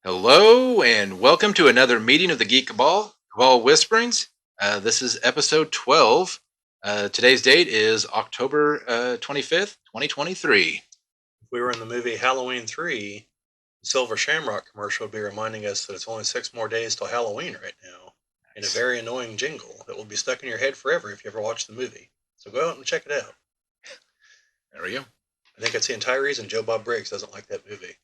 Hello and welcome to another meeting of the Geek Cabal Whisperings. This is episode 12. Today's date is October 25th, 2023. If we were in the movie Halloween 3, the Silver Shamrock commercial would be reminding us that it's only 6 more days till Halloween right now, in a Nice. very annoying jingle that will be stuck in your head forever if you ever watch the movie. So go out and check it out. There we go. I think that's the entire reason Joe Bob Briggs doesn't like that movie.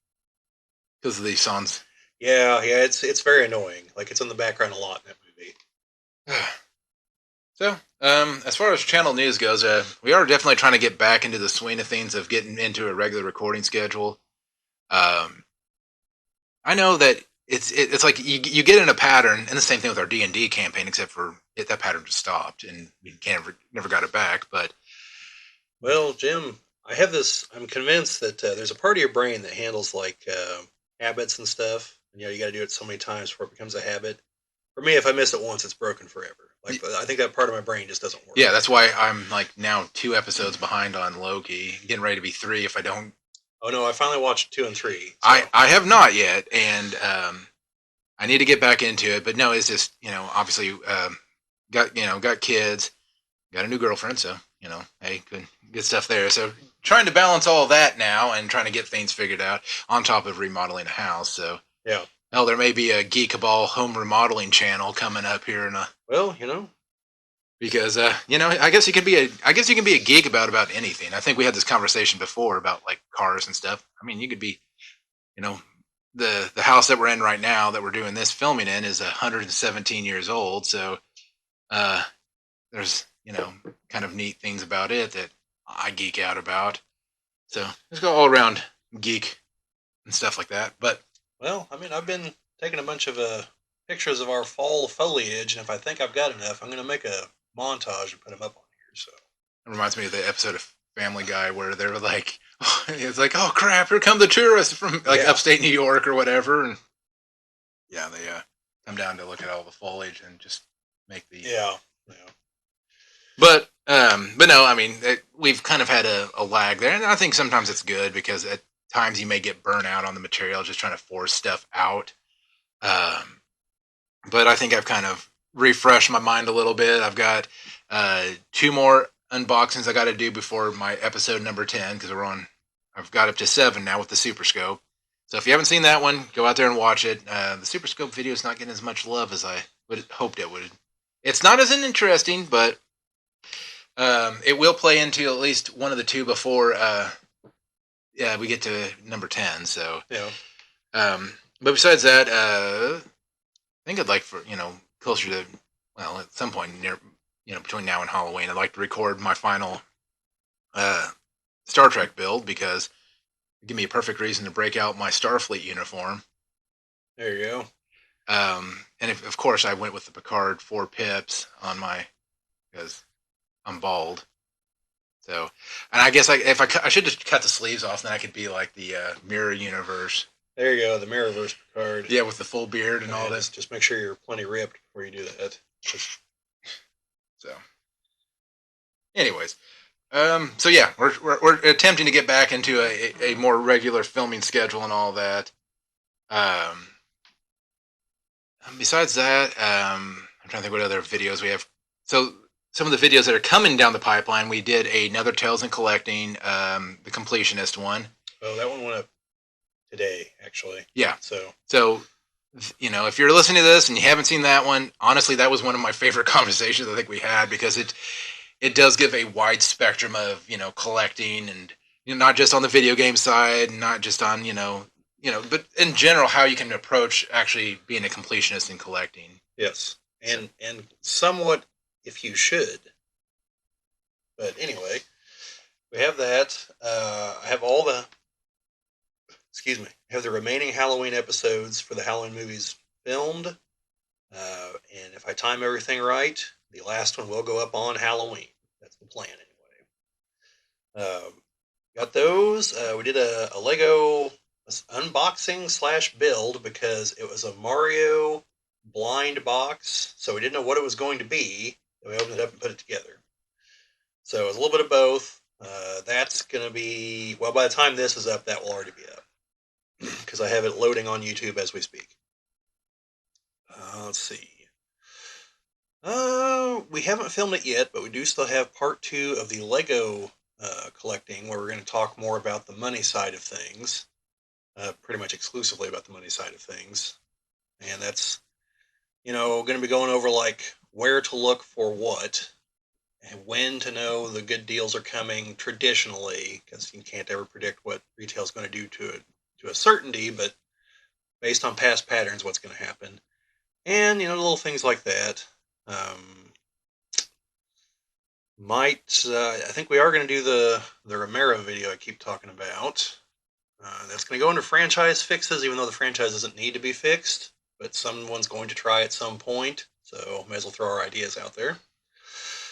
Because of these songs. Yeah, it's very annoying. Like it's in the background a lot in that movie. So, as far as channel news goes, we are definitely trying to get back into the swing of things of getting into a regular recording schedule. I know that it's like you get in a pattern, and the same thing with our D&D campaign, except for that pattern just stopped and we never got it back. But Well, Jim, I have this. I'm convinced that there's a part of your brain that handles like habits and stuff. And, you got to do it so many times before it becomes a habit. For me, if I miss it once, it's broken forever. Like I think that part of my brain just doesn't work. yeah, that's why I'm like now 2 episodes behind on Loki, getting ready to be 3 if I don't. Oh no, I finally watched 2 and 3. So. I have not yet, and I need to get back into it. But no, it's just obviously got kids, got a new girlfriend, so hey, good stuff there. So trying to balance all that now and trying to get things figured out on top of remodeling a house. So Yeah. hell, there may be a Geek Cabal home remodeling channel coming up here in a. Well, Because I guess you can be a geek about anything. I think we had this conversation before about like cars and stuff. I mean, you could be, you know, the house that we're in right now that we're doing this filming in is 117 years old. So there's kind of neat things about it that I geek out about. So let's go all around geek and stuff like that. But well, I mean, I've been taking a bunch of pictures of our fall foliage, and if I think I've got enough, I'm going to make a montage and put them up on here. So. it reminds me of the episode of Family Guy where they were like, it's like, oh crap, here come the tourists from like upstate New York or whatever, and yeah, they come down to look at all the foliage and just make the Yeah. But no, I mean we've kind of had a lag there, and I think sometimes it's good because at times you may get burnt out on the material just trying to force stuff out. But I think I've kind of refreshed my mind a little bit. I've got 2 more unboxings I got to do before my episode number 10 because I've got up to 7 now with the Super Scope. So if you haven't seen that one, go out there and watch it. The Super Scope video is not getting as much love as I would hoped it would. It's not as interesting, but it will play into at least one of the 2 before we get to number 10. So yeah. But besides that, I think I'd like for closer to at some point near between now and Halloween, I'd like to record my final Star Trek build because it give me a perfect reason to break out my Starfleet uniform. There you go. And of course, I went with the Picard 4 pips on my because I'm bald. So, and I guess I should just cut the sleeves off, then I could be like the Mirror Universe. There you go, the Mirrorverse Picard. Yeah, with the full beard and all this. Just make sure you're plenty ripped before you do that. So, anyways, so yeah, we're attempting to get back into a more regular filming schedule and all that. Besides that, I'm trying to think what other videos we have. So some of the videos that are coming down the pipeline, we did another Tales and Collecting, the completionist one. Oh, that one went up today, actually. Yeah. So if you're listening to this and you haven't seen that one, honestly, that was one of my favorite conversations I think we had because it does give a wide spectrum of collecting and not just on the video game side, not just on but in general how you can approach actually being a completionist and collecting. Yes, and somewhat if you should. But anyway, we have that. I have I have the remaining Halloween episodes for the Halloween movies filmed. And if I time everything right, the last one will go up on Halloween. That's the plan, anyway. Got those. We did a Lego unboxing / build because it was a Mario blind box, so we didn't know what it was going to be. And we opened it up and put it together. So it was a little bit of both. That's going to be, well, by the time this is up, that will already be up. because I have it loading on YouTube as we speak. Let's see. We haven't filmed it yet, but we do still have part two of the Lego collecting, where we're going to talk more about the money side of things, pretty much exclusively about the money side of things, and that's going to be going over like where to look for what and when to know the good deals are coming traditionally, because you can't ever predict what retail is going to do to it to a certainty, but based on past patterns, what's going to happen, and little things like that. I think we are going to do the Romero video I keep talking about. That's going to go into franchise fixes, even though the franchise doesn't need to be fixed, but someone's going to try at some point, so may as well throw our ideas out there.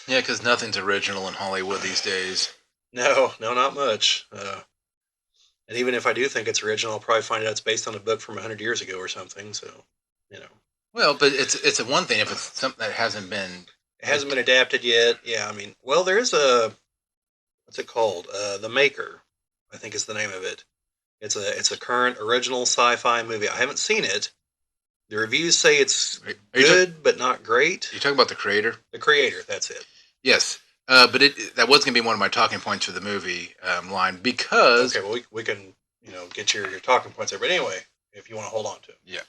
Yeah, because nothing's original in Hollywood these days. No, no, not much. And even if I do think it's original, I'll probably find out it's based on a book from 100 years ago or something. So, you know, Well, but it's a one thing if it's something that hasn't been it hasn't like been adapted yet. Yeah, I mean, well, there is what's it called? The Maker, I think is the name of it. It's a current original sci-fi movie. I haven't seen it. The reviews say it's are you talking good but not great. you talking about the creator? The creator, that's it. Yes, but that was going to be one of my talking points for the movie line because Okay, well we can get your talking points there. But anyway, if you want to hold on to it, yeah,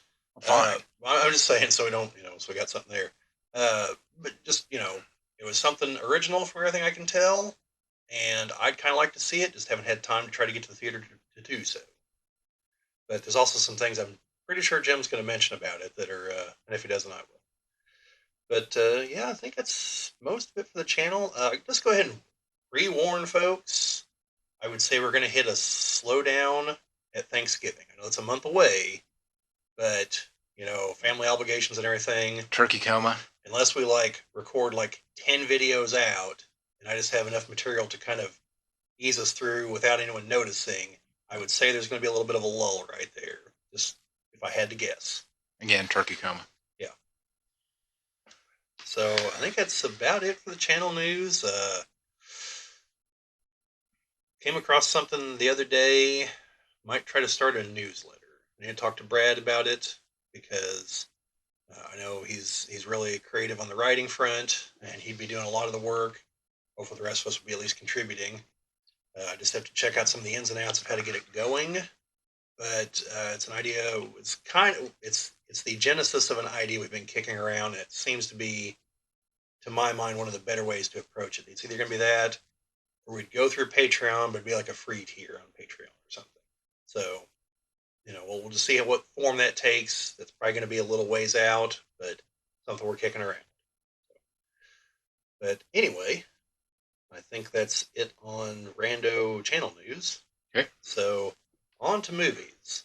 fine. I'm just saying so we don't so we got something there. But just it was something original from everything I can tell, and I'd kind of like to see it. Just haven't had time to try to get to the theater to do so. But there's also some things I'm pretty sure Jim's going to mention about it that are, and if he doesn't, I will. But yeah, I think that's most of it for the channel. Let's go ahead and pre-warn folks. I would say we're going to hit a slowdown at Thanksgiving. I know it's a month away, but family obligations and everything. Turkey coma. Unless we like record like 10 videos out, and I just have enough material to kind of ease us through without anyone noticing, I would say there's going to be a little bit of a lull right there. Just if I had to guess. Again, turkey coma. Yeah. So I think that's about it for the channel news. Came across something the other day. Might try to start a newsletter. I need to talk to Brad about it because I know he's really creative on the writing front, and he'd be doing a lot of the work. Hopefully, the rest of us will be at least contributing. I just have to check out some of the ins and outs of how to get it going. But it's an idea. It's the genesis of an idea we've been kicking around. It seems to be, to my mind, one of the better ways to approach it. It's either going to be that, or we'd go through Patreon, but it'd be like a free tier on Patreon or something. So we'll just see what form that takes. That's probably going to be a little ways out, but something we're kicking around. But anyway, I think that's it on Rando channel news. Okay. So on to movies.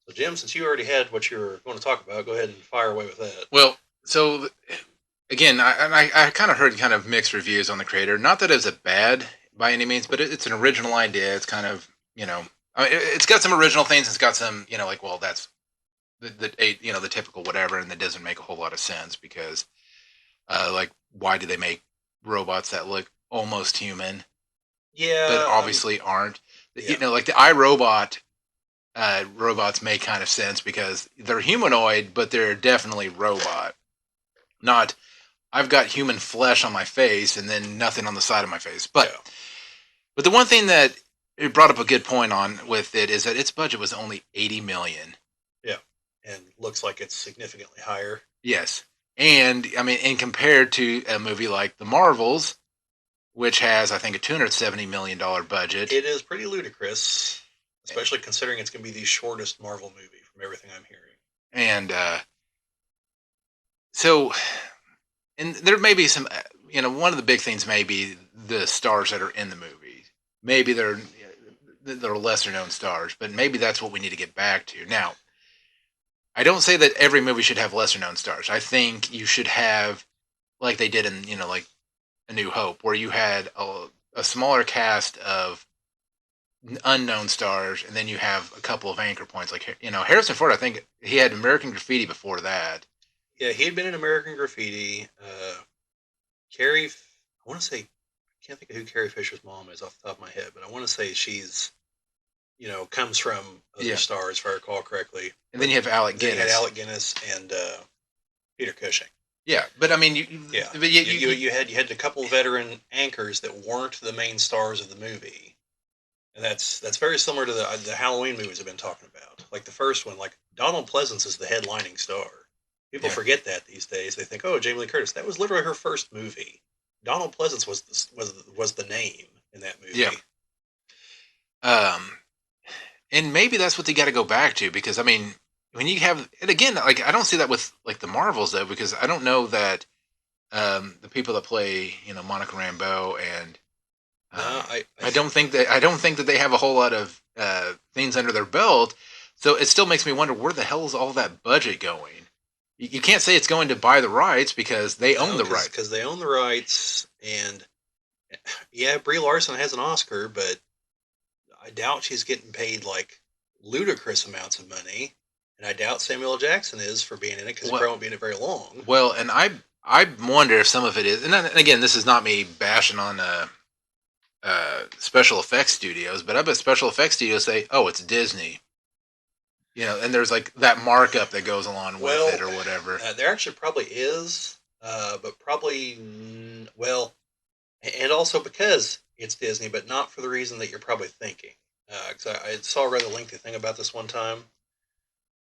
So Jim, since you already had what you were going to talk about, go ahead and fire away with that. Well, so again, I kind of heard kind of mixed reviews on the creator. Not that it's a bad by any means, but it's an original idea. It's kind of I mean, it's got some original things. It's got some like well, that's the typical whatever, and that doesn't make a whole lot of sense because like why do they make robots that look almost human but Yeah, obviously aren't? yeah, Like the iRobot robots make kind of sense because they're humanoid, but they're definitely robot. Not I've got human flesh on my face and then nothing on the side of my face. yeah, But the one thing that it brought up a good point on with it is that its budget was only 80 million. yeah, and looks like it's significantly higher. Yes. And I mean, and compared to a movie like The Marvels, which has I think a $270 million budget, It is pretty ludicrous, especially considering it's going to be the shortest Marvel movie from everything I'm hearing. and so and there may be some one of the big things may be the stars that are in the movie. Maybe they're lesser known stars, but maybe that's what we need to get back to. Now, I don't say that every movie should have lesser known stars. I think you should have like they did in like A New Hope, where you had a smaller cast of unknown stars, and then you have a couple of anchor points. Like Harrison Ford, I think he had American Graffiti before that. Yeah, he had been in American Graffiti. Carrie, I want to say, I can't think of who Carrie Fisher's mom is off the top of my head, but I want to say she's comes from other Yeah, stars, if I recall correctly. and then But you have Alec then you had Guinness. Alec Guinness and Peter Cushing. Yeah, but I mean, Yeah, but you had a couple veteran anchors that weren't the main stars of the movie, and that's very similar to the Halloween movies I've been talking about. Like the first one, like Donald Pleasance is the headlining star. People yeah. forget that these days. They think, oh, Jamie Lee Curtis. That was literally her first movie. Donald Pleasance was the name in that Yeah. movie. And maybe that's what they got to go back to because I mean, when you have and again, like I don't see that with like the Marvels though because I don't know that the people that play Monica Rambeau and No, I don't think that they have a whole lot of things under their belt. So it still makes me wonder where the hell is all that budget going? You can't say it's going to buy the rights because they own no, the rights. because they own the rights, and yeah, Brie Larson has an Oscar, but I doubt she's getting paid like ludicrous amounts of money, and I doubt Samuel L. Jackson is for being in it because he Well, probably won't be in it very long. and I wonder if some of it is, and then, again, this is not me bashing on special effects studios, but I bet special effects studios say, "Oh, it's Disney," and there's like that markup that goes along with Well, it or whatever. there actually probably is, but probably well, and also because it's Disney, but not for the reason that you're probably thinking. Because I saw a rather lengthy thing about this one time.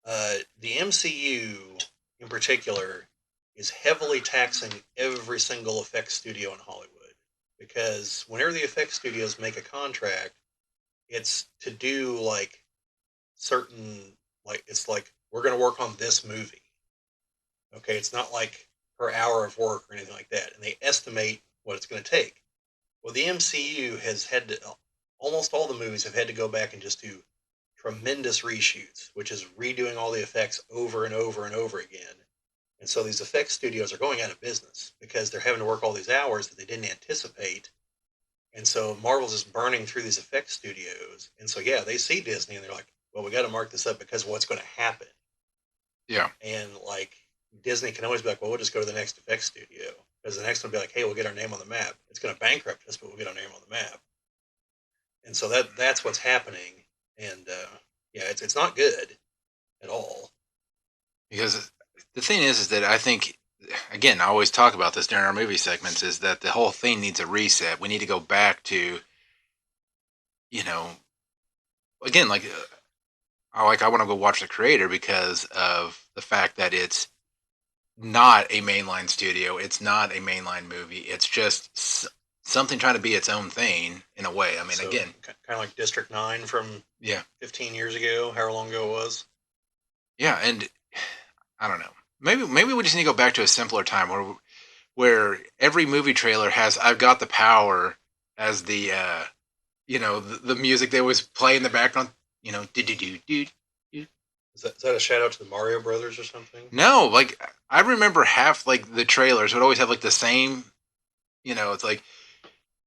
The MCU in particular is heavily taxing every single effects studio in Hollywood because whenever the effects studios make a contract, it's to do like certain it's like we're going to work on this movie. Okay, it's not like per hour of work or anything like that, and they estimate what it's going to take. Well, the MCU has had to almost all the movies have had to go back and just do tremendous reshoots, which is redoing all the effects over and over and over again. And so these effects studios are going out of business because they're having to work all these hours that they didn't anticipate. And so Marvel's just burning through these effects studios. And so, yeah, they see Disney and they're like, well, we got to mark this up because of what's going to happen. Yeah, And like Disney can always be like, well, we'll just go to the next effects studio. Because the next one will be like, hey, we'll get our name on the map. It's going to bankrupt us, but we'll get our name on the map. And so that's what's happening. And yeah, it's not good at all. because the thing is that I think again I always talk about this during our movie segments is that the whole thing needs a reset. We need to go back to you know again I want to go watch the creator because of the fact that it's not a mainline studio. It's not a mainline movie. It's just something trying to be its own thing in a way. I mean, So again, kind of like District 9 from yeah, 15 years ago, however long ago it was. yeah, and I don't know. Maybe we just need to go back to a simpler time where every movie trailer has "I've got the power" as the the music they always play in the background. Do do do do. Is that a shout out to the Mario Brothers or something? No, like I remember half like the trailers would always have like the same. It's like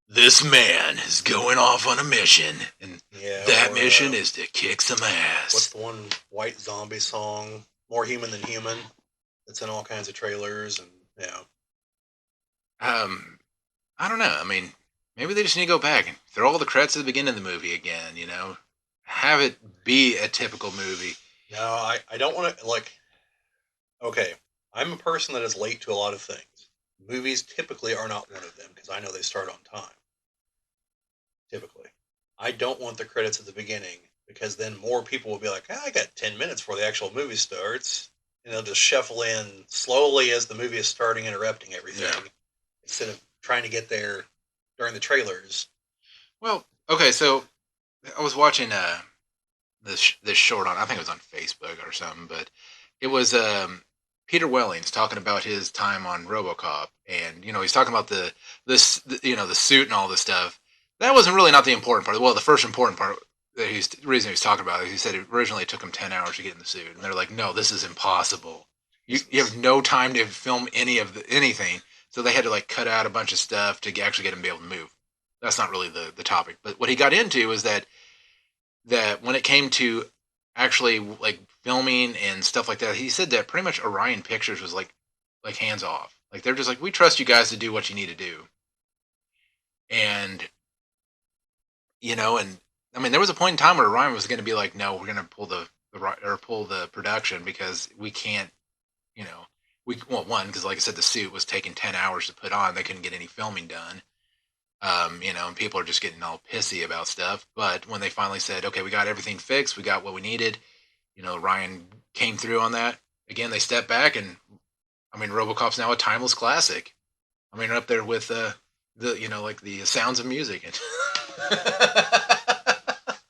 this man is going off on a mission, and Yeah, that or mission is to kick some what's ass. the one White Zombie song? More Human Than Human. It's in all kinds of trailers, and yeah, Um, I don't know. I mean, maybe they just need to go back and throw all the credits at the beginning of the movie again. Have it be a typical movie. no, I don't want to like. Okay, I'm a person that is late to a lot of things. Movies typically are not one of them because I know they start on time. Typically, I don't want the credits at the beginning because then more people will be like, "Ah, I got 10 minutes before the actual movie starts," and they'll just shuffle in slowly as the movie is starting, interrupting Yeah. everything instead of trying to get there during the trailers. Well, okay. So I was watching this short on I think it was on Facebook or something, but it was Peter Wellings talking about his time on Robocop, and he's talking about the suit and all this stuff. That wasn't really not the important part. Well, the first important part that the reason he was talking about it, he said it originally took him 10 hours to get in the suit, and they're like, no, this is impossible. You have no time to film anything, so they had to like cut out a bunch of stuff to actually get him to be able to move. That's not really the topic, but what he got into is that when it came to actually like filming and stuff like that, he said that pretty much Orion Pictures was like hands off. Like they're just like we trust you guys to do what you need to do, and and I mean, there was a point in time where Ryan was going to be like, "No, we're going to pull the production because we can't, you know, we well one because like I said, the suit was taking 10 hours to put on. They couldn't get any filming done. And people are just getting all pissy about stuff. But when they finally said, "Okay, we got everything fixed, we got what we needed," Ryan came through on that. Again, they stepped back, and I mean, RoboCop's now a timeless classic. I mean, up there with the like the Sounds of Music. And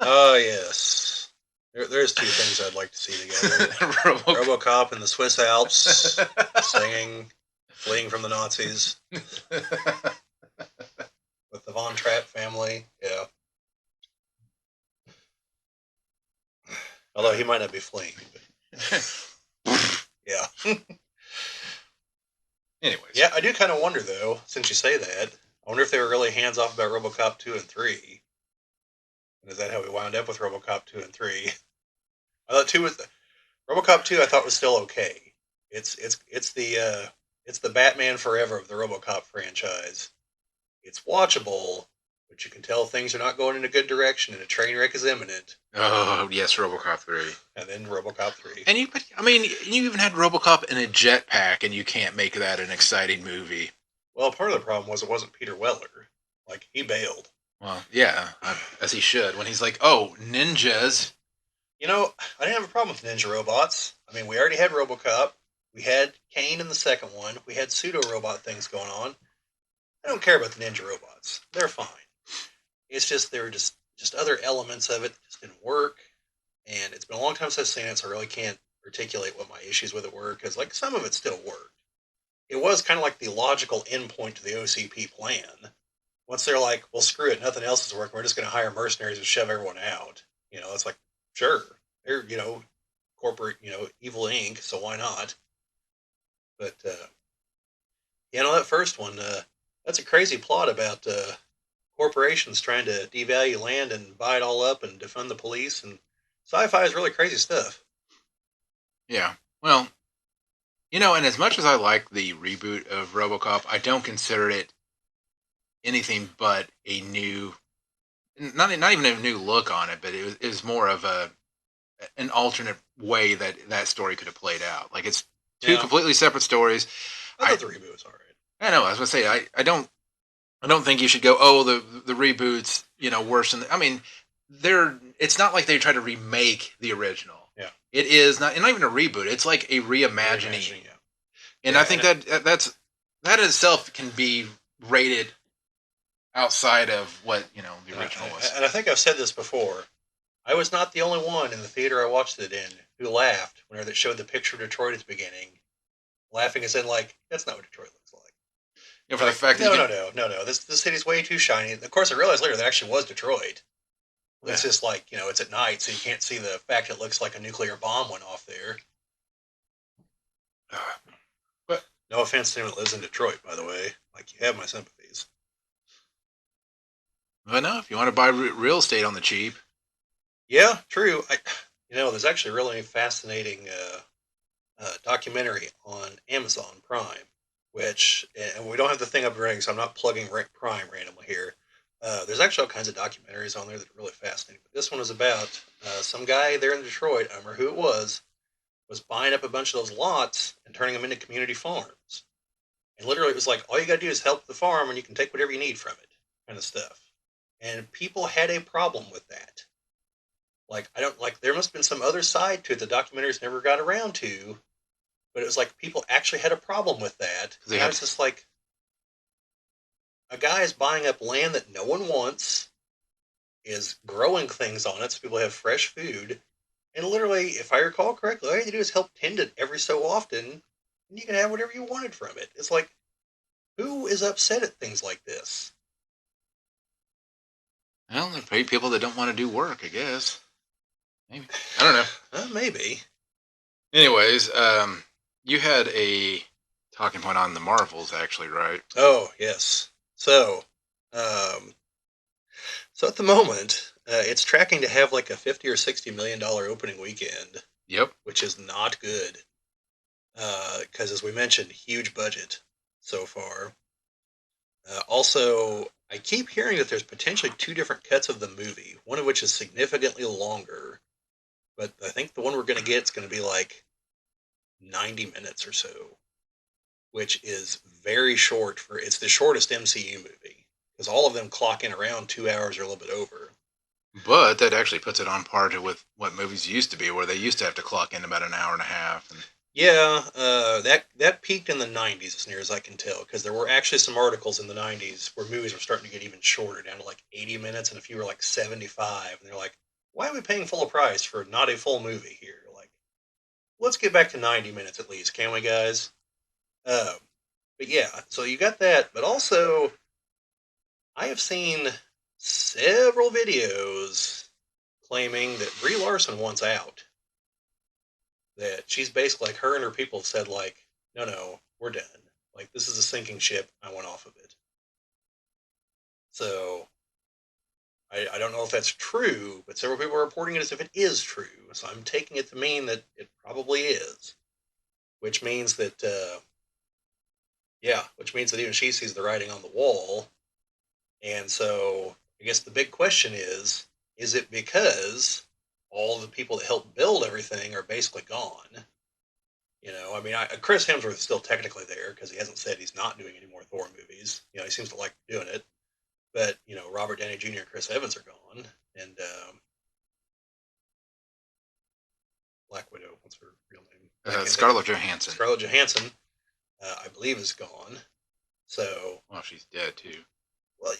Oh yes, there's two things I'd like to see together: RoboCop. RoboCop in the Swiss Alps, singing, fleeing from the Nazis with the Von Trapp family. Yeah, although he might not be fleeing. But yeah. Anyways, Yeah, I do kind of wonder though, since you say that, I wonder if they were really hands off about RoboCop 2 and 3. And is that how we wound up with RoboCop 2 and 3? I thought 2 was RoboCop 2 I thought was still okay. It's the Batman Forever of the RoboCop franchise. It's watchable, but you can tell things are not going in a good direction and a train wreck is imminent. oh yes, RoboCop 3. And then RoboCop 3. And I mean, you even had RoboCop in a jetpack, and you can't make that an exciting movie. Well, part of the problem was it wasn't Peter Weller. Like, he bailed. Well, yeah, as he should. When he's like, "Oh, ninjas." You know, I didn't have a problem with ninja robots. I mean, we already had RoboCop. We had Kane in the second one. We had pseudo robot things going on. I don't care about the ninja robots. They're fine. It's just there were just other elements of it that just didn't work. And it's been a long time since I've seen it, so I really can't articulate what my issues with it were because, like, some of it still worked. It was kind of like the logical endpoint to the OCP plan. Once they're like, well, screw it, nothing else is working, we're just going to hire mercenaries and shove everyone out. It's like, sure, they're, corporate, evil Inc., so why not? But, that first one, that's a crazy plot about corporations trying to devalue land and buy it all up and defund the police, and sci-fi is really crazy stuff. Yeah. Well, and as much as I like the reboot of RoboCop, I don't consider it anything but a new, not even a new look on it, but it was more of an alternate way that story could have played out. Like it's two Yeah, completely separate stories. I thought the reboot was all right. I know. I was gonna say I don't think you should go. Oh, the reboots, worse than. I mean, It's not like they try to remake the original. Yeah, It is not even a reboot. It's like a reimagining. yeah. And Yeah, I think that itself can be rated outside of what the original was. And I think I've said this before. I was not the only one in the theater I watched it in who laughed whenever they showed the picture of Detroit at the beginning. Laughing as in, like, that's not what Detroit looks like. For the fact that No. This city's way too shiny. And of course, I realized later that actually was Detroit. It's just like, it's at night, so you can't see the fact it looks like a nuclear bomb went off there. But no offense to anyone that lives in Detroit, by the way. Like, you have my sympathies. But no, if you want to buy real estate on the cheap. Yeah, true. There's actually a really fascinating documentary on Amazon Prime, which, and we don't have the thing up running, so I'm not plugging Prime randomly here. There's actually all kinds of documentaries on there that are really fascinating. But this one is about some guy there in Detroit, I don't remember who it was buying up a bunch of those lots and turning them into community farms. And literally it was like, all you got to do is help the farm and you can take whatever you need from it, kind of stuff. And people had a problem with that. Like, there must have been some other side to it the documentaries never got around to, but it was like people actually had a problem with that. And I was just like, a guy is buying up land that no one wants, is growing things on it so people have fresh food, and literally, if I recall correctly, all you have to do is help tend it every so often, and you can have whatever you wanted from it. It's like, who is upset at things like this? Well, there are people that don't want to do work, I guess. Maybe. I don't know. Maybe. Anyways, you had a talking point on the Marvels, actually, right? Oh, yes. So at the moment, it's tracking to have like a $50 or $60 million opening weekend. Yep. Which is not good. Because, as we mentioned, huge budget so far. Also, I keep hearing that there's potentially two different cuts of the movie, one of which is significantly longer, but I think the one we're going to get is going to be like 90 minutes or so, which is very short for it's the shortest MCU movie because all of them clock in around 2 hours or a little bit over. But that actually puts it on par to with what movies used to be, where they used to have to clock in about an hour and a half. And Yeah, that peaked in the '90s, as near as I can tell, because there were actually some articles in the '90s where movies were starting to get even shorter, down to like 80 minutes, and a few were like 75, and they're like, "Why are we paying full price for not a full movie here? Like, let's get back to 90 minutes at least, can we, guys?" Um, but yeah, so you got that, but also I have seen several videos claiming that Brie Larson wants out. That she's basically like her and her people have said like, no, no, we're done. Like this is a sinking ship. I want off of it. So I don't know if that's true, but several people are reporting it as if it is true. So I'm taking it to mean that it probably is, which means that yeah, which means that even she sees the writing on the wall. And so I guess the big question is it because all the people that helped build everything are basically gone? I mean, Chris Hemsworth is still technically there because he hasn't said he's not doing any more Thor movies. He seems to like doing it. But Robert Downey Jr. and Chris Evans are gone, and Black Widow, what's her real name? I can't think of Scarlett Johansson. Scarlett Johansson, I believe, is gone. So, Well, she's dead too. well,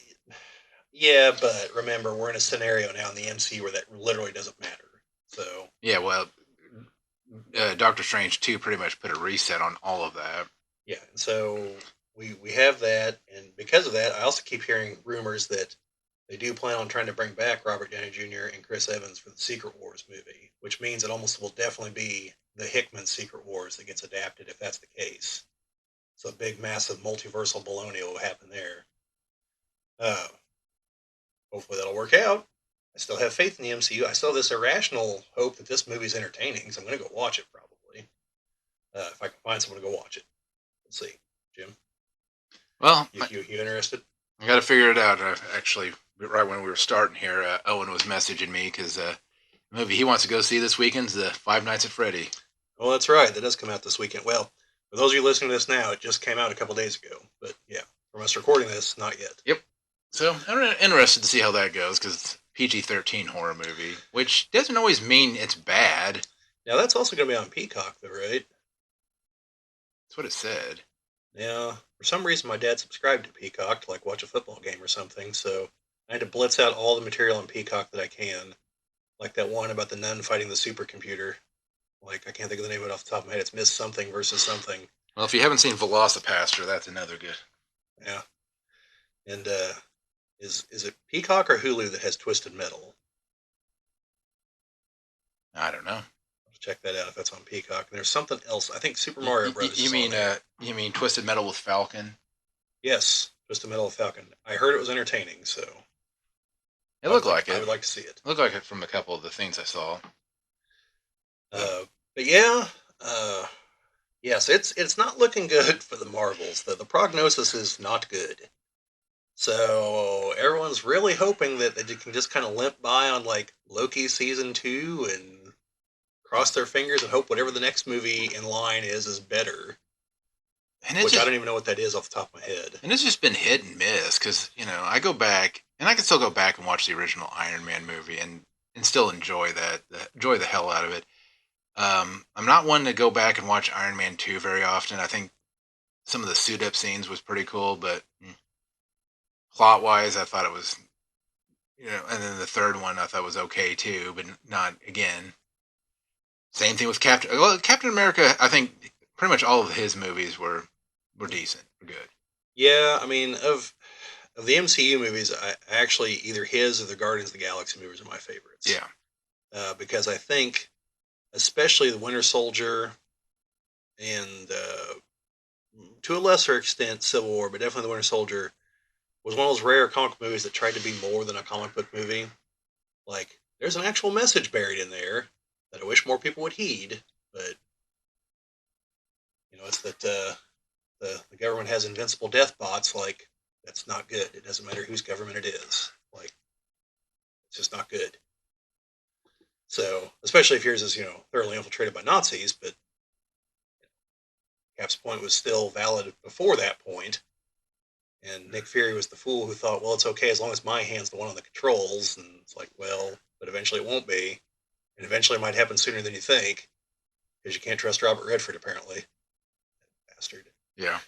yeah, but remember, we're in a scenario now in the MC where that literally doesn't matter. So, Yeah, well, Doctor Strange 2 pretty much put a reset on all of that. yeah, and so we have that, and because of that, I also keep hearing rumors that they do plan on trying to bring back Robert Downey Jr. and Chris Evans for the Secret Wars movie, which means it almost will definitely be the Hickman Secret Wars that gets adapted if that's the case. So big, massive multiversal baloney will happen there. Uh, Hopefully that'll work out. I still have faith in the MCU. I still have this irrational hope that this movie's entertaining, so I'm going to go watch it probably. If I can find someone to go watch it. Let's see. Jim, Well, you interested? I got to figure it out. Actually, right when we were starting here, Owen was messaging me because the movie he wants to go see this weekend's the Five Nights at Freddy. Oh, that's right. That does come out this weekend. Well, for those of you listening to this now, it just came out a couple days ago. But yeah, from us recording this, not yet. Yep. So I'm interested to see how that goes because it's PG-13 horror movie, which doesn't always mean it's bad. Now that's also going to be on Peacock, though, right? That's what it said. Yeah. For some reason, my dad subscribed to Peacock to like watch a football game or something, so I had to blitz out all the material on Peacock that I can, like that one about the nun fighting the supercomputer. Like I can't think of the name of it off the top of my head. It's Miss Something versus Something. Well, if you haven't seen Velocipaster, that's another good. Yeah. And is it Peacock or Hulu that has Twisted Metal? I don't know. Check that out if that's on Peacock. And there's something else. I think Super Mario Brothers. You mean Twisted Metal with Falcon? Yes, Twisted Metal with Falcon. I heard it was entertaining, so It looked like I it. would like to see it. It looked like it from a couple of the things I saw. But yeah, yes, it's not looking good for the Marvels. The prognosis is not good. So everyone's really hoping that they can just kind of limp by on like Loki season 2 and cross their fingers and hope whatever the next movie in line is better. And Which I don't even know what that is off the top of my head. And it's just been hit and miss because I go back and I can still go back and watch the original Iron Man movie and still enjoy enjoy the hell out of it. I'm not one to go back and watch Iron Man 2 very often. I think some of the suit up scenes was pretty cool, but plot wise, I thought it was, and then the third one I thought was okay too, but not again. Same thing with Captain America. I think pretty much all of his movies were decent, were good. Yeah, I mean of the MCU movies, I actually either his or the Guardians of the Galaxy movies are my favorites. Yeah. Because I think, especially the Winter Soldier and to a lesser extent Civil War, but definitely the Winter Soldier was one of those rare comic book movies that tried to be more than a comic book movie. Like, there's an actual message buried in there that I wish more people would heed, but it's that the government has invincible death bots like That's not good. It doesn't matter whose government it is. Like, it's just not good. So, especially if yours is, thoroughly infiltrated by Nazis, but Cap's point was still valid before that point. And Nick Fury was the fool who thought, well, it's okay as long as my hand's the one on the controls. And it's like, well, but eventually it won't be. And eventually it might happen sooner than you think because you can't trust Robert Redford, apparently. Bastard. Yeah.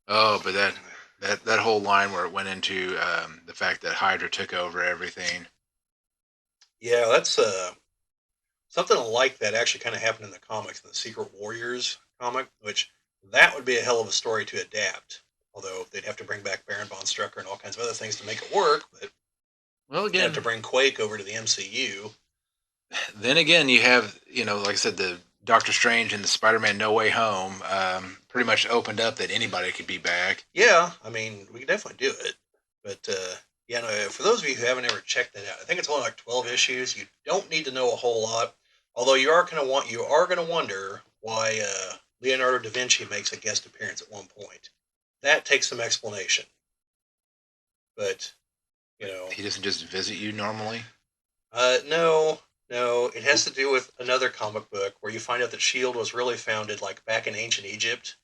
Oh, but that whole line where it went into the fact that Hydra took over everything. Yeah, that's something like that actually kind of happened in the comics, in the Secret Warriors comic, which that would be a hell of a story to adapt. Although they'd have to bring back Baron von Strucker and all kinds of other things to make it work, but Well, they'd have again, to bring Quake over to the MCU. then again, you have like I said, the Doctor Strange and the Spider-Man No Way Home pretty much opened up that anybody could be back. Yeah, I mean, we could definitely do it. But yeah, no, for those of you who haven't ever checked that out, I think it's only like 12 issues. You don't need to know a whole lot. Although you are going to wonder why Leonardo da Vinci makes a guest appearance at one point. That takes some explanation. But, you know, He doesn't just visit you normally. no, no, it has to do with another comic book where you find out that Shield was really founded like back in ancient Egypt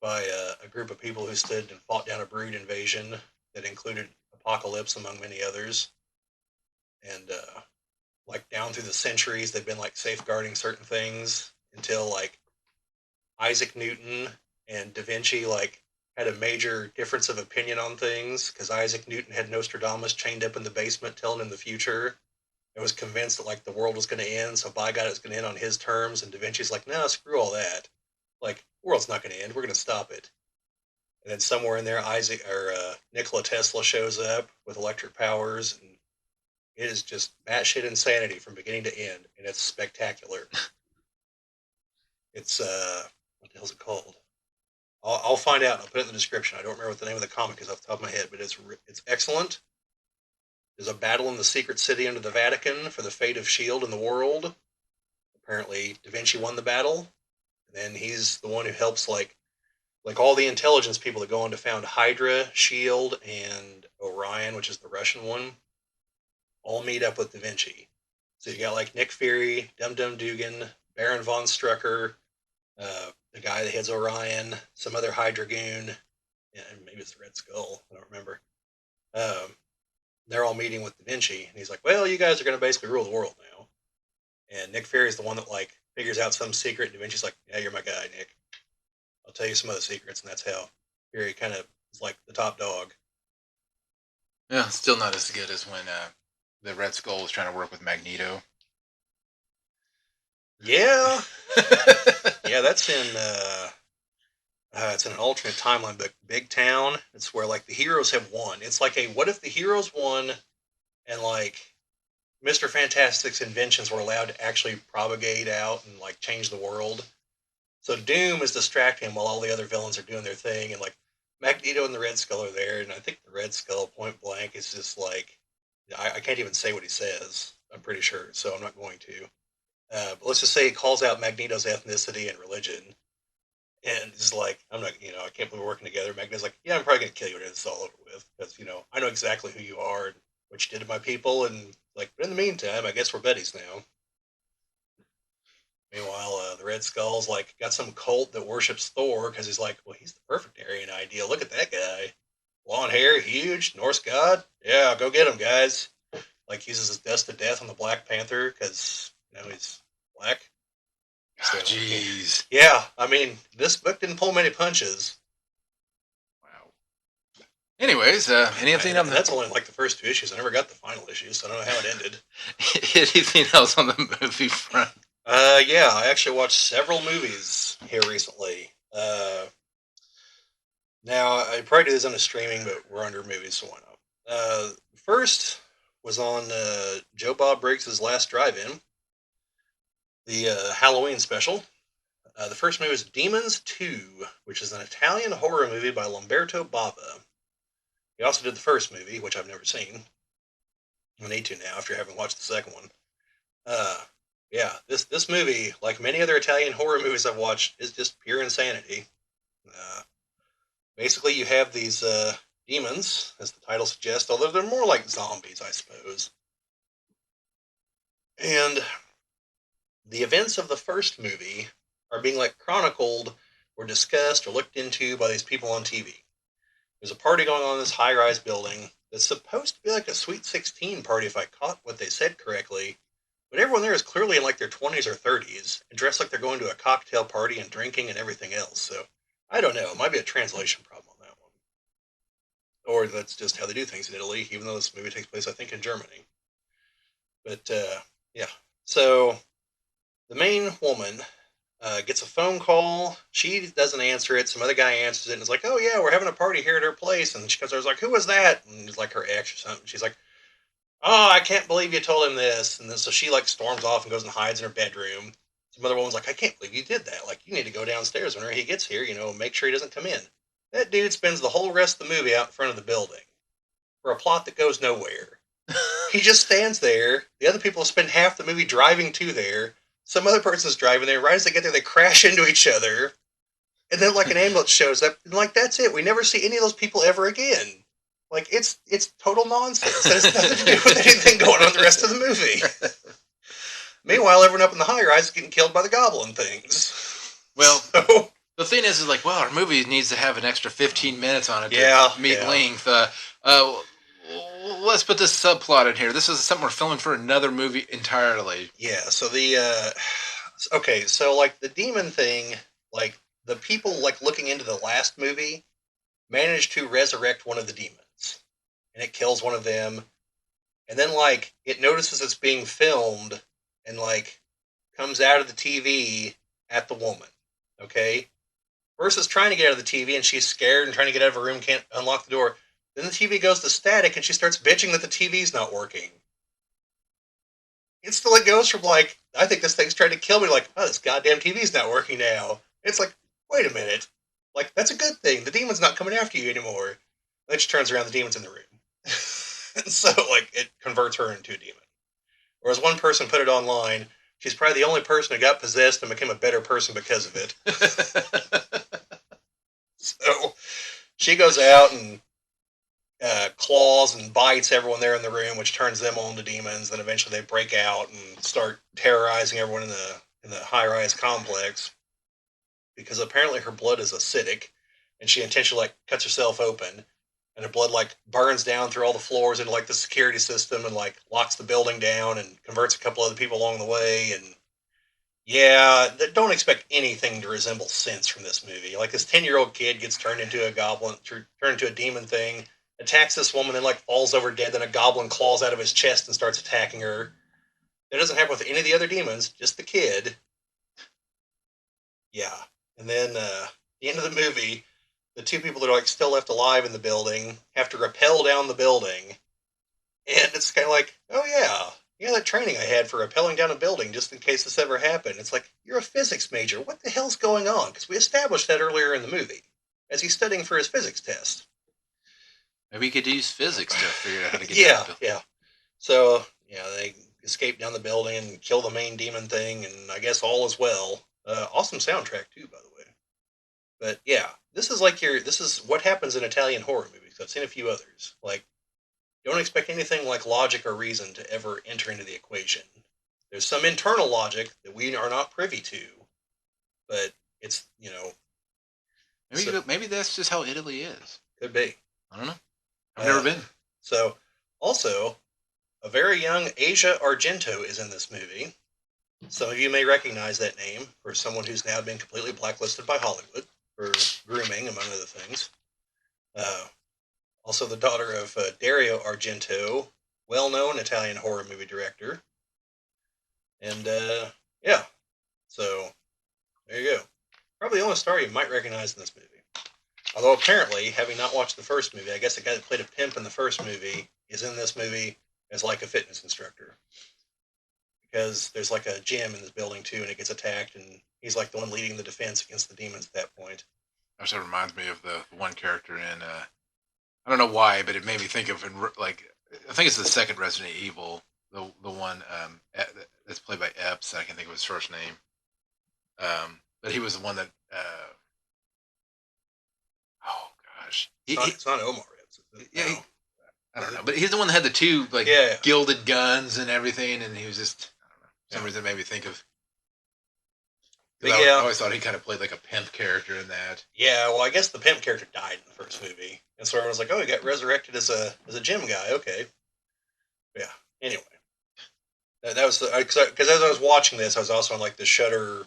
by a group of people who stood and fought down a brood invasion that included Apocalypse among many others. And like down through the centuries, they've been like safeguarding certain things until like Isaac Newton and Da Vinci like had a major difference of opinion on things because Isaac Newton had Nostradamus chained up in the basement telling him the future and was convinced that like the world was going to end. So by God, it's going to end on his terms. And Da Vinci's like, no, screw all that. Like, the world's not going to end. We're going to stop it. And then somewhere in there, Nikola Tesla shows up with electric powers, and it is just batshit insanity from beginning to end, and it's spectacular. It's what the hell's it called? I'll find out. And I'll put it in the description. I don't remember what the name of the comic is off the top of my head, but it's excellent. There's a battle in the secret city under the Vatican for the fate of Shield in the world. Apparently, Da Vinci won the battle, and then he's the one who helps like all the intelligence people that go on to found Hydra, Shield, and Orion, which is the Russian one, all meet up with Da Vinci. So you got like Nick Fury, Dum Dum Dugan, Baron von Strucker, the guy that heads Orion, some other Hydra goon, and maybe it's the Red Skull. I don't remember. Um, they're all meeting with Da Vinci, and he's like, "Well, you guys are going to basically rule the world now." And Nick Fury's the one that like figures out some secret. Da Vinci's like, "Yeah, you're my guy, Nick. I'll tell you some of the secrets," and that's how Fury kind of is like the top dog. Yeah, still not as good as when the Red Skull was trying to work with Magneto. Yeah, yeah, that's in it's in an alternate timeline book, Big Town. It's where like the heroes have won. It's like a what if the heroes won and like Mr. Fantastic's inventions were allowed to actually propagate out and like change the world. So Doom is distracting him while all the other villains are doing their thing, and like Magneto and the Red Skull are there, and I think the Red Skull point blank is just like I can't even say what he says. I'm pretty sure, so I'm not going to. But let's just say he calls out Magneto's ethnicity and religion, and is like, I'm not, I can't believe we're working together. Magneto's like, yeah, I'm probably gonna kill you when it's all over with, because I know exactly who you are and what you did to my people, and like, but in the meantime, I guess we're buddies now. Meanwhile, the Red Skull's like got some cult that worships Thor because he's like, well, he's the perfect Aryan ideal. Look at that guy, blonde hair, huge, Norse god. Yeah, go get him, guys. Like uses his dust to death on the Black Panther because he's black. So Oh, jeez. yeah, I mean, this book didn't pull many punches. Wow. Anyways, anything on And the that's only like the first two issues. I never got the final issue, so I don't know how it ended. anything else on the movie front? Yeah, I actually watched several movies here recently. Now I probably do this on a streaming, but we're under movies, so why not? First was on Joe Bob Briggs's Last Drive-In, the Halloween special. The first movie was Demons 2, which is an Italian horror movie by Lamberto Bava. He also did the first movie, which I've never seen. I need to now after having watched the second one. Uh, yeah, this movie, like many other Italian horror movies I've watched, is just pure insanity. Uh, basically you have these demons, as the title suggests, although they're more like zombies, I suppose. And the events of the first movie are being like chronicled or discussed or looked into by these people on TV. There's a party going on in this high-rise building that's supposed to be like a Sweet 16 party, if I caught what they said correctly. But everyone there is clearly in like their 20s or 30s and dressed like they're going to a cocktail party and drinking and everything else. So I don't know. It might be a translation problem on that one. Or that's just how they do things in Italy, even though this movie takes place, I think, in Germany. But yeah. So the main woman gets a phone call. She doesn't answer it. Some other guy answers it and is like, "Oh yeah, we're having a party here at her place." And she comes over, and is like, "Who was that?" And it's like her ex or something. She's like, "Oh, I can't believe you told him this." And then so she like storms off and goes and hides in her bedroom. Some other woman's like, "I can't believe you did that. Like, you need to go downstairs whenever he gets here. Make sure he doesn't come in." That dude spends the whole rest of the movie out in front of the building for a plot that goes nowhere. He just stands there. The other people spend half the movie driving to there. Some other person's driving there. Right as they get there, they crash into each other. And then like an ambulance shows up, and like that's it. We never see any of those people ever again. Like it's total nonsense. It has nothing to do with anything going on the rest of the movie. Meanwhile, everyone up in the high rise is getting killed by the goblin things. Well, So the thing is like, well, our movie needs to have an extra 15 minutes on it yeah, to meet yeah, length. Let's put this subplot in here. This is something we're filming for another movie entirely. yeah. So the okay, so like the demon thing, like the people like looking into the last movie managed to resurrect one of the demons, and it kills one of them, and then like it notices it's being filmed, and like comes out of the TV at the woman. Okay, first it's trying to get out of the TV, and she's scared and trying to get out of her room, can't unlock the door. Then the TV goes to static, and she starts bitching that the TV's not working. It still it goes from like, I think this thing's trying to kill me, like, oh, this goddamn TV's not working now. It's like, wait a minute. Like, that's a good thing. The demon's not coming after you anymore. Then she turns around, the demon's in the room. And so, like, it converts her into a demon. Or as one person put it online, she's probably the only person who got possessed and became a better person because of it. So she goes out and claws and bites everyone there in the room, which turns them on to demons. Then eventually they break out and start terrorizing everyone in the high rise complex because apparently her blood is acidic, and she intentionally like cuts herself open, and her blood like burns down through all the floors into like the security system and like locks the building down and converts a couple other people along the way. And yeah, don't expect anything to resemble Sense from this movie. Like this 10-year-old kid gets turned into a goblin, turned into a demon thing, attacks this woman, and like falls over dead. Then a goblin claws out of his chest and starts attacking her. That doesn't happen with any of the other demons, just the kid. Yeah, and then the end of the movie, the two people that are like still left alive in the building have to rappel down the building, and it's kind of like, oh yeah, that training I had for rappelling down a building just in case this ever happened. It's like, you're a physics major. What the hell's going on? Because we established that earlier in the movie as he's studying for his physics test. Maybe we could use physics to figure out how to get down Yeah, the building. yeah. So yeah, they escape down the building and kill the main demon thing, and I guess all is well. Awesome soundtrack too, by the way. But yeah, this is what happens in Italian horror movies. I've seen a few others. Like, don't expect anything like logic or reason to ever enter into the equation. There's some internal logic that we are not privy to, but it's so Maybe that's just how Italy is. could be. I don't know. I've never Uh, been. so also a very young Asia Argento is in this movie. Some of you may recognize that name for someone who's now been completely blacklisted by Hollywood for grooming, among other things. Uh, Also, the daughter of Dario Argento, well-known Italian horror movie director, and yeah, so there you go. Probably the only star you might recognize in this movie. Although apparently, having not watched the first movie, I guess the guy that played a pimp in the first movie is in this movie as like a fitness instructor because there's like a gym in this building too, and it gets attacked, and he's like the one leading the defense against the demons at that point. That reminds me of the one character in. I don't know why, but it made me think of like I think it's the second Resident Evil, the one that's played by Epps. I can think of his first name. But he was the one that. Oh It's not Omar Epps. Yeah, No. I don't know, but he's the one that had the two like Yeah. gilded guns and everything, and he was just I don't know. For some Yeah. reason, it made me think of because But I yeah. always thought he kind of played like a pimp character in that. Yeah, well, I guess the pimp character died in the first movie, and so everyone was like, "Oh, he got resurrected as a gym guy." Okay, yeah. Anyway, that was because as I was watching this, I was also on like the Shutter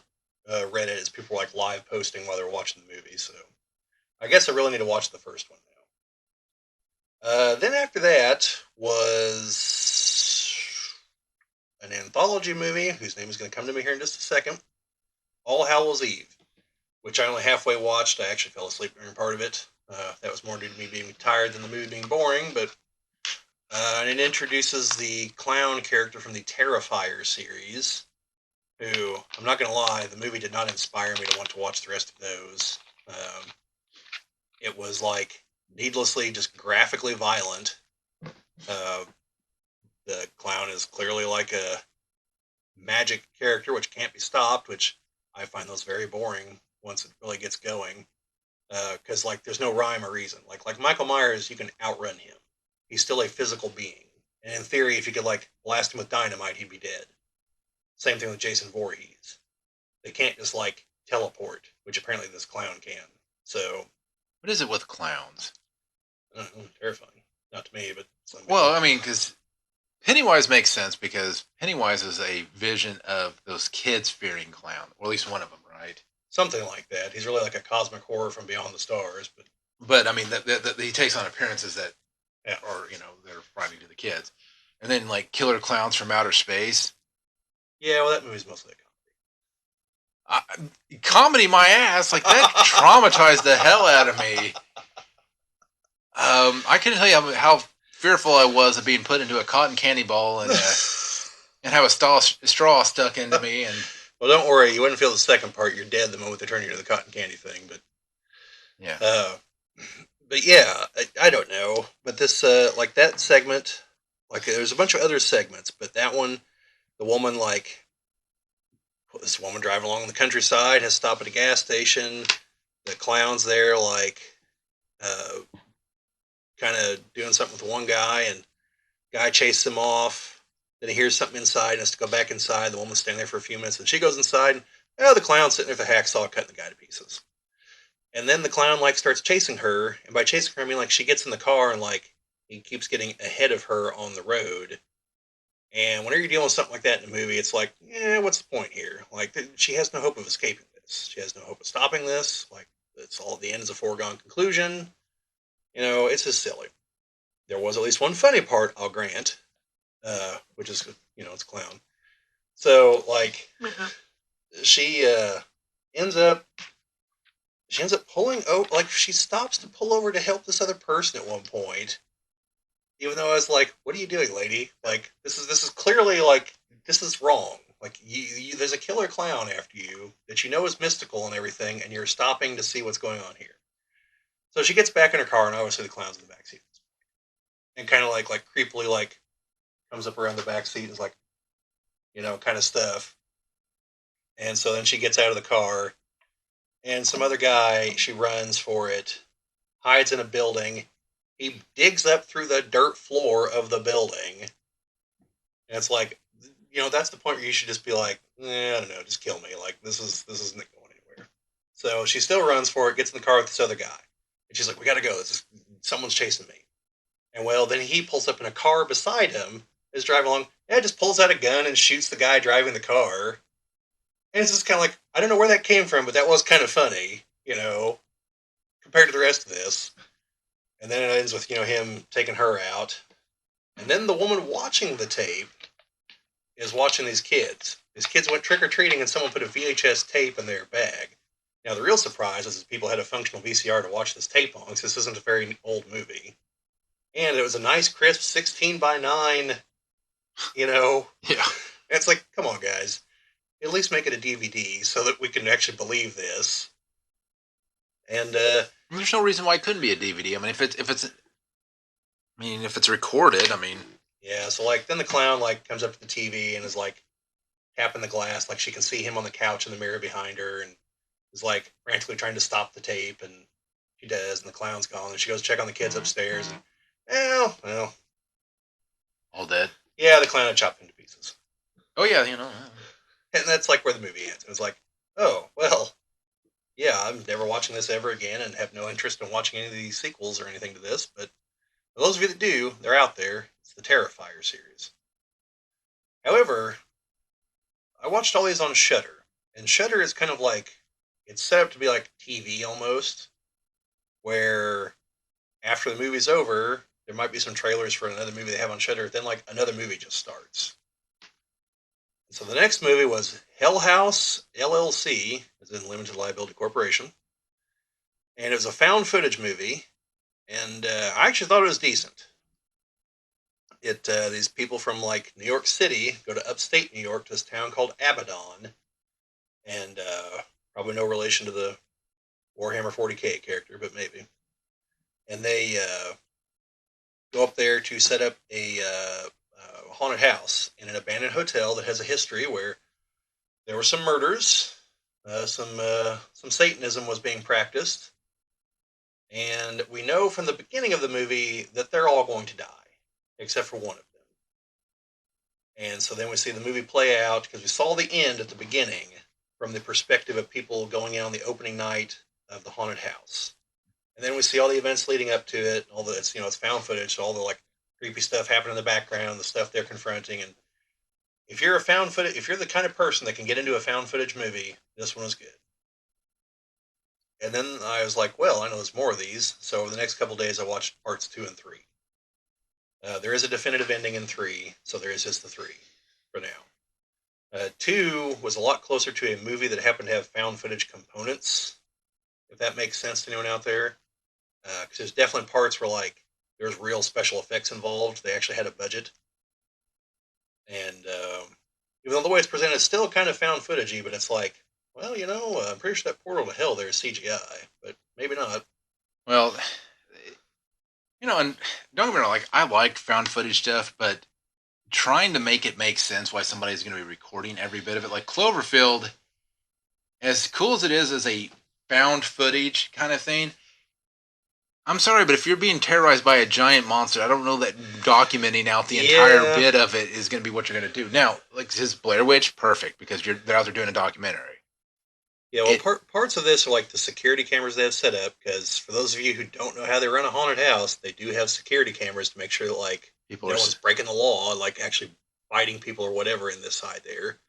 Reddit as people were like live posting while they were watching the movie. So I guess I really need to watch the first one now. Then after that was an anthology movie whose name is going to come to me here in just a second. All Hallows Eve, which I only halfway watched. I actually fell asleep during part of it. That was more due to me being tired than the movie being boring, but and it introduces the clown character from the Terrifier series, who, I'm not going to lie, the movie did not inspire me to want to watch the rest of those. Um, it was like needlessly just graphically violent. Uh, the clown is clearly like a magic character, which can't be stopped, which I find those very boring once it really gets going. Because like there's no rhyme or reason. Like Michael Myers, you can outrun him. He's still a physical being, and in theory, if you could like blast him with dynamite, he'd be dead. Same thing with Jason Voorhees. They can't just like teleport, which apparently this clown can. So, What is it with clowns? I don't know, terrifying. Not to me, but some Well, people. I mean, because Pennywise makes sense because Pennywise is a vision of those kids fearing clown, or at least one of them, right? Something like that. He's really like a cosmic horror from beyond the stars. But But I mean, that he takes on appearances that yeah, are they're frightening to the kids, and then like killer clowns from outer space. yeah. Well, that movie's mostly I, Comedy my ass, like a that comedy. traumatized the hell out of me. I couldn't tell you how fearful I was of being put into a cotton candy ball and have a straw stuck into me. And Well, don't worry. You wouldn't feel the second part. You're dead the moment they turn you into the cotton candy thing. yeah, Uh, but yeah, I don't know. But this, like that segment, like there's a bunch of other segments, but that one, the woman, like this woman driving along the countryside has stopped at a gas station. The clown's there, like, uh, kind of doing something with one guy, and guy chases him off. Then he hears something inside and has to go back inside. The woman's standing there for a few minutes, and she goes inside. And, oh, the clown's sitting there with a hacksaw cutting the guy to pieces. And then the clown like starts chasing her, and by chasing her, I mean like she gets in the car and like he keeps getting ahead of her on the road. And whenever you're dealing with something like that in a movie, it's like, yeah, what's the point here? Like she has no hope of escaping this. She has no hope of stopping this. Like it's all the end is a foregone conclusion. It's just silly. There was at least one funny part, I'll grant, which is it's clown. So like she ends up she ends up pulling over, like she stops to pull over to help this other person at one point. Even though I was like, "What are you doing, lady? Like this is clearly like this is wrong. Like there's a killer clown after you that you know is mystical and everything, and you're stopping to see what's going on here." So she gets back in her car, and obviously the clown's in the back seat, and kind of like creepily like comes up around the back seat and is like, kind of stuff. And so then she gets out of the car, and some other guy, she runs for it, hides in a building. He digs up through the dirt floor of the building. And it's like, that's the point where you should just be like, I don't know, just kill me. Like this isn't going anywhere. So she still runs for it, gets in the car with this other guy. And she's like, we gotta go. Someone's chasing me. And well, then he pulls up in a car beside him, is driving along, and just pulls out a gun and shoots the guy driving the car. And it's just kind of like, I don't know where that came from, but that was kind of funny, compared to the rest of this. And then it ends with, him taking her out. And then the woman watching the tape is watching these kids. These kids went trick or treating and someone put a VHS tape in their bag. Now, the real surprise is that people had a functional VCR to watch this tape on, because this isn't a very old movie. And it was a nice, crisp 16 by 9, you know. yeah. And it's like, come on, guys. At least make it a DVD so that we can actually believe this. And, There's no reason why it couldn't be a DVD. I mean, if it's recorded, I mean, yeah, so, like, then the clown, like, comes up to the TV and is, like, tapping the glass. Like, she can see him on the couch in the mirror behind her and is, like, frantically trying to stop the tape. And She does, and the clown's gone, and she goes check on the kids upstairs, and well, All dead. yeah, the clown had chopped into pieces, Oh yeah, and that's like where the movie ends. It was like, oh well, yeah, I'm never watching this ever again, and have no interest in watching any of these sequels or anything to this. But for those of you that do, they're out there. It's the Terrifier series. However, I watched all these on Shudder, and Shudder is kind of like it's set up to be like TV almost, where after the movie's over, there might be some trailers for another movie they have on Shudder. Then like another movie just starts. And so the next movie was Hell House LLC, as in Limited Liability Corporation, and it was a found footage movie. And I actually thought it was decent. It these people from like New York City go to upstate New York to this town called Abaddon, and probably no relation to the Warhammer 40K character, but maybe. And they go up there to set up a haunted house in an abandoned hotel that has a history where there were some murders, some Satanism was being practiced, and we know from the beginning of the movie that they're all going to die, except for one of them. And so then we see the movie play out because we saw the end at the beginning from the perspective of people going in on the opening night of the haunted house. And then we see all the events leading up to it, all the it's found footage, so all the like creepy stuff happening in the background, the stuff they're confronting. And if you're if you're the kind of person that can get into a found footage movie, this one is good. And then I was like, well, I know there's more of these. So over the next couple of days, I watched parts 2 and 3. There is a definitive ending in 3, so there is just the 3 for now. 2 was a lot closer to a movie that happened to have found footage components, if that makes sense to anyone out there. Because there's definitely parts where like there's real special effects involved. They actually had a budget, and even though the way it's presented is still kind of found footagey, but it's like, well, I'm pretty sure that portal to hell there is CGI, but maybe not. Well, and don't get me wrong, like I like found footage stuff, but trying to make it make sense why somebody's going to be recording every bit of it, like Cloverfield, as cool as it is as a found footage kind of thing. I'm sorry, but if you're being terrorized by a giant monster, I don't know that documenting out the entire bit of it is going to be what you're going to do. Now, like his Blair Witch, perfect, because they're out there doing a documentary. Yeah, well, parts of this are like the security cameras they have set up, because for those of you who don't know how they run a haunted house, they do have security cameras to make sure that like People no one's breaking the law, like actually fighting people or whatever in this side there.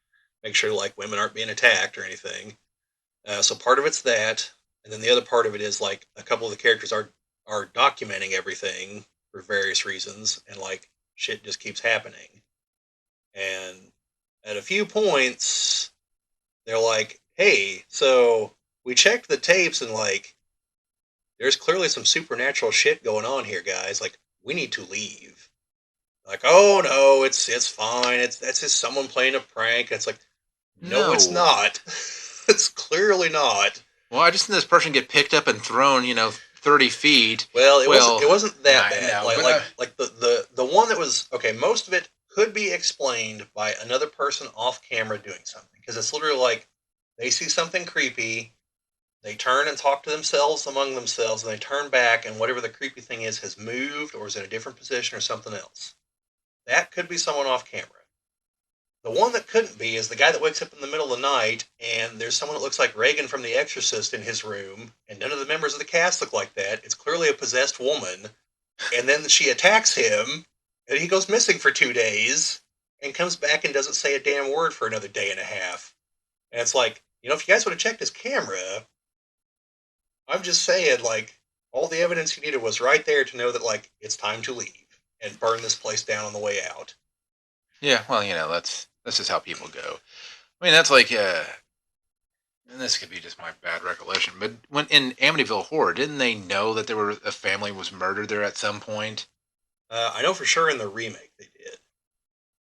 Make sure like women aren't being attacked or anything. So part of it's that, and then the other part of it is like a couple of the characters are documenting everything for various reasons, and like shit just keeps happening. And at a few points, they're like, "Hey, so we checked the tapes, and like, there's clearly some supernatural shit going on here, guys. Like, we need to leave." Like, "Oh no, it's fine. That's just someone playing a prank." It's like, no, it's No. not. It's clearly not. Well, I just seen this person get picked up and thrown, 30 feet. Well, it wasn't that bad. No, Like but like like the one that was okay. Most of it could be explained by another person off camera doing something, because it's literally like they see something creepy, they turn and talk to themselves among themselves, and they turn back, and whatever the creepy thing is has moved or is in a different position or something else. That could be someone off camera. The one that couldn't be is the guy that wakes up in the middle of the night and there's someone that looks like Reagan from The Exorcist in his room, and none of the members of the cast look like that. It's clearly a possessed woman. And then she attacks him, and he goes missing for 2 days and comes back and doesn't say a damn word for another day and a half. And it's like, if you guys would have checked his camera, I'm just saying, like, all the evidence you needed was right there to know that, like, it's time to leave and burn this place down on the way out. yeah, well, that's just how people go. I mean, that's like, and this could be just my bad recollection, but when in Amityville Horror, didn't they know that there were a family was murdered there at some point? I know for sure in the remake they did.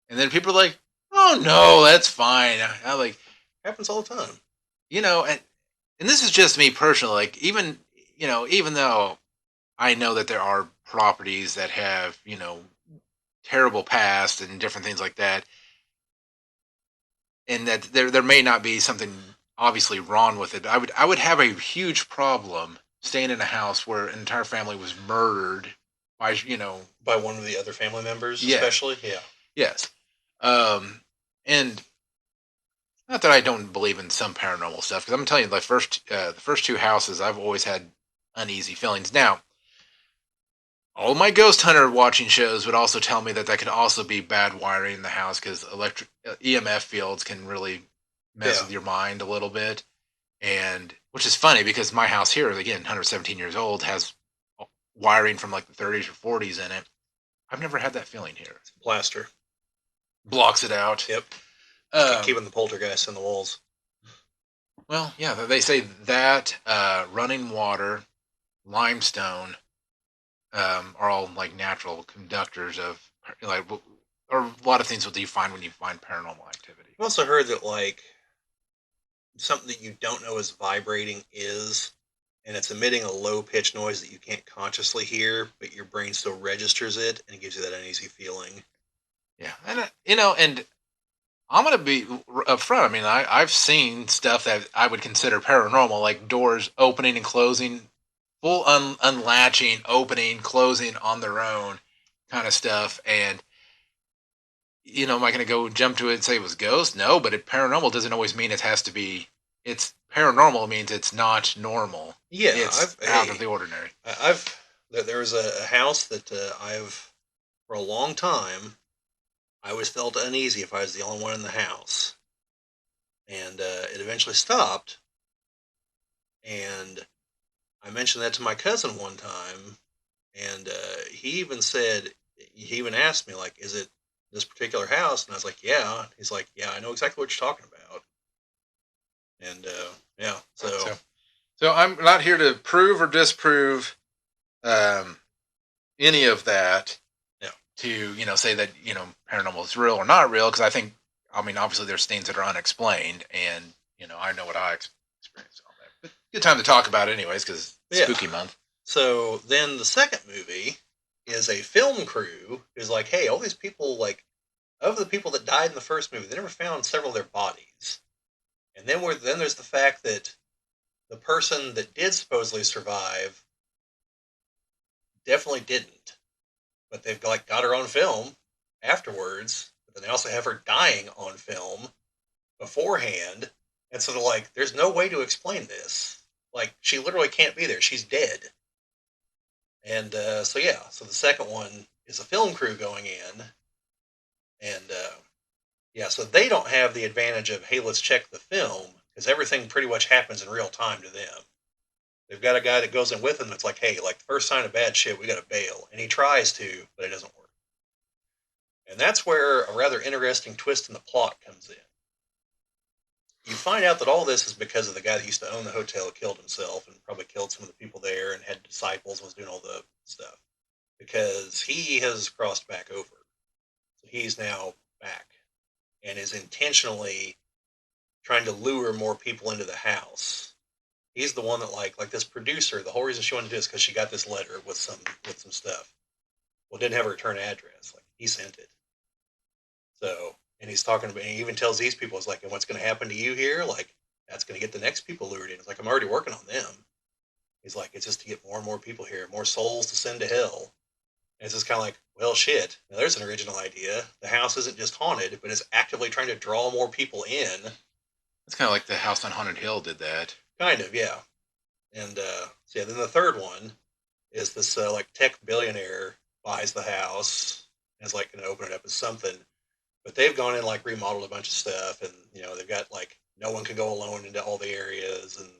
And then people are like, "Oh no, that's fine." I like, Happens all the time. and this is just me personally. Like, even though I know that there are properties that have terrible past and different things like that, and that there may not be something obviously wrong with it. I would have a huge problem staying in a house where an entire family was murdered by, By one of the other family members, yeah, especially. Yeah. yes. And not that I don't believe in some paranormal stuff, because I'm telling you, the first two houses, I've always had uneasy feelings. Now, all my ghost hunter watching shows would also tell me that that could also be bad wiring in the house because electric EMF fields can really mess Yeah. with your mind a little bit. And which is funny because my house here, again, 117 years old, has wiring from like the 30s or 40s in it. I've never had that feeling here. Plaster. Blocks it out. Yep. Um, Keeping the poltergeist in the walls. well, yeah, they say that running water, limestone, are all like natural conductors of like or a lot of things that you find when you find paranormal activity. I've also heard that like something that you don't know is vibrating is, and it's emitting a low pitched noise that you can't consciously hear, but your brain still registers it and gives you that uneasy feeling. Yeah, and and I'm gonna be upfront. I mean, I've seen stuff that I would consider paranormal, like doors opening and closing, full unlatching, opening, closing on their own, kind of stuff. And am I going to go jump to it and say it was ghost? No, but paranormal doesn't always mean it has to be. It's paranormal means it's not normal. Yeah, It's out of the ordinary. I've there was a house that I've for a long time I always felt uneasy if I was the only one in the house, and it eventually stopped. And I mentioned that to my cousin one time, and he even asked me like, "Is it this particular house?" And I was like, "Yeah." He's like, "Yeah, I know exactly what you're talking about." And yeah, so So I'm not here to prove or disprove um, any of that. yeah, To say that paranormal is real or not real, because I mean obviously there's things that are unexplained, and I know what I experienced on that. But good time to talk about it anyways, because yeah. spooky month. So then the second movie is a film crew who's like, "Hey, all these people like of the people that died in the first movie, they never found several of their bodies." And then there's the fact that the person that did supposedly survive definitely didn't, but they've got her on film afterwards. But then they also have her dying on film beforehand, and so they're like, "There's no way to explain this. Like, she literally can't be there. She's dead." And so yeah, so the second one is a film crew going in, and yeah, so they don't have the advantage of, hey, let's check the film because everything pretty much happens in real time to them. They've got a guy that goes in with them that's like, hey, like the first sign of bad shit, we got to bail, and he tries to, but it doesn't work. And that's where a rather interesting twist in the plot comes in. You find out that all this is because of the guy that used to own the hotel killed himself and probably killed some of the people there and had disciples and was doing all the stuff because he has crossed back over. So he's now back and is intentionally trying to lure more people into the house. He's the one that like this producer. The whole reason she wanted to do this because she got this letter with some stuff. Well, didn't have a return address. Like he sent it. So and he's talking about. And he even tells these people, "It's like, and what's going to happen to you here? Like that's going to get the next people lured in." It's like I'm already working on them. He's like, it's just to get more and more people here, more souls to send to hell. And it's just kind of like, well, shit. Now there's an original idea. The house isn't just haunted, but it's actively trying to draw more people in. It's kind of like the House on Haunted Hill did that. Kind of, yeah. And so yeah, then the third one is this like tech billionaire buys the house and is like going to open it up as something, but they've gone in like remodeled a bunch of stuff, and they've got like no one can go alone into all the areas, and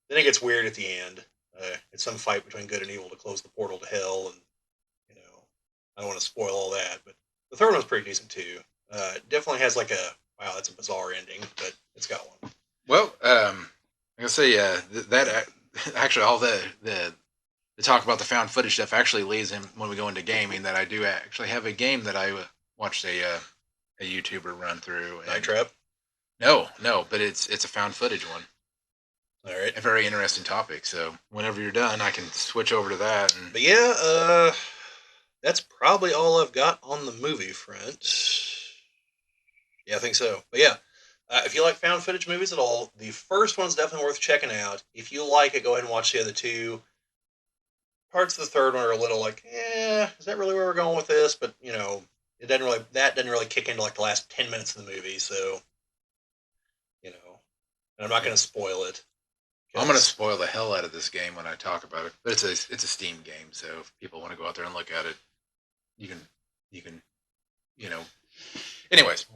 then it gets weird at the end. It's some fight between good and evil to close the portal to hell, and I don't want to spoil all that, but the third one's pretty decent too. It definitely has like a wow, that's a bizarre ending, but it's got one. Well, I say that actually all the talk about the found footage stuff actually leads in when we go into gaming. That I do actually have a game that I watched a YouTuber run through. Night Trap. No, but it's a found footage one. All right. A very interesting topic. So whenever you're done, I can switch over to that. But yeah, that's probably all I've got on the movie front. Yeah, I think so. But yeah, If you like found footage movies at all, the first one's definitely worth checking out. If you like it, go ahead and watch the other two. Parts of the third one are a little like, is that really where we're going with this? But that doesn't really kick into like the last 10 minutes of the movie. So and I'm not going Yeah. to spoil it I'm gonna because spoil the hell out of this game when I talk about it, but it's a Steam game, so if people want to go out there and look at it, you can you can you know. Anyways,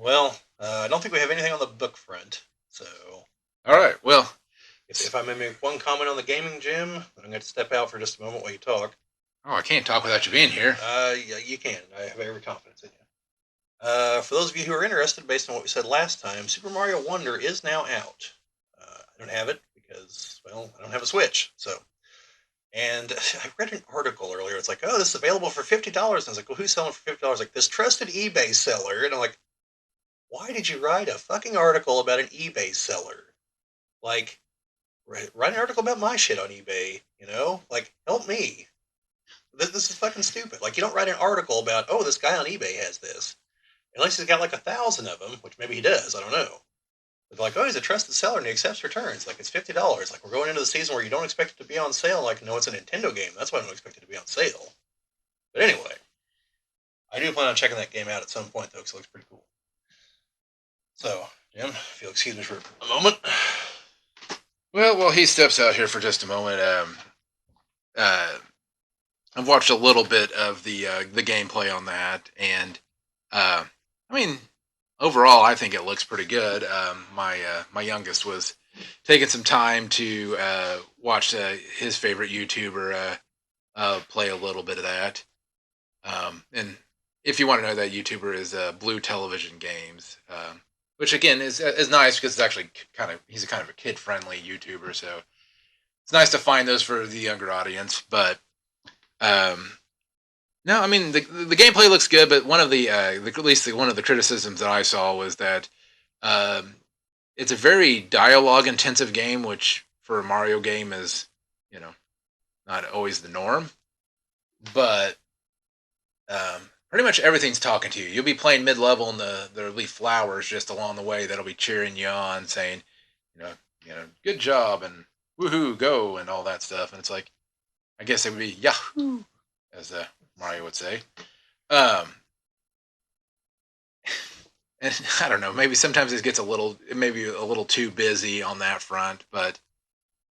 I don't think we have anything on the book front. So all right. Well, if I may make one comment on the gaming gym, I'm going to step out for just a moment while you talk. I can't talk without you being here. Yeah, you can. I have every confidence in you. For those of you who are interested, based on what we said last time, Super Mario Wonder is now out. I don't have it because, well, I don't have a Switch. And I read an article earlier. It's like, oh, this is available for $50. And I was like, well, who's selling for $50? Like this trusted eBay seller. And I'm like, why did you write a fucking article about an eBay seller? Like, write an article about my shit on eBay. Like, help me. This is fucking stupid. Like, you don't write an article about, oh, this guy on eBay has this. Unless he's got like 1,000 of them, which maybe he does. I don't know. But like, oh, he's a trusted seller and he accepts returns. Like, it's $50. Like, we're going into the season where you don't expect it to be on sale. Like, no, it's a Nintendo game. That's why I don't expect it to be on sale. But anyway, I do plan on checking that game out at some point, though, because it looks pretty cool. So, Jim, if you'll excuse me for a moment. Well, while he steps out here for just a moment, uh, I've watched a little bit of the gameplay on that, and I mean, overall, I think it looks pretty good. My youngest was taking some time to watch his favorite YouTuber play a little bit of that. And if you want to know, that YouTuber is Blue Television Games, which again is nice because it's actually he's a kind of a kid friendly YouTuber, so it's nice to find those for the younger audience. But um, no, I mean the gameplay looks good, but one of at least one of the criticisms that I saw was that um, it's a very dialogue intensive game, which for a Mario game is you know not always the norm. But pretty much everything's talking to you. You'll be playing mid level, and there'll be flowers just along the way that'll be cheering you on, saying, you know, good job and woohoo, go and all that stuff. And it's like, I guess it would be Yahoo, as Mario would say. Um, and I don't know, maybe sometimes it gets maybe a little too busy on that front, but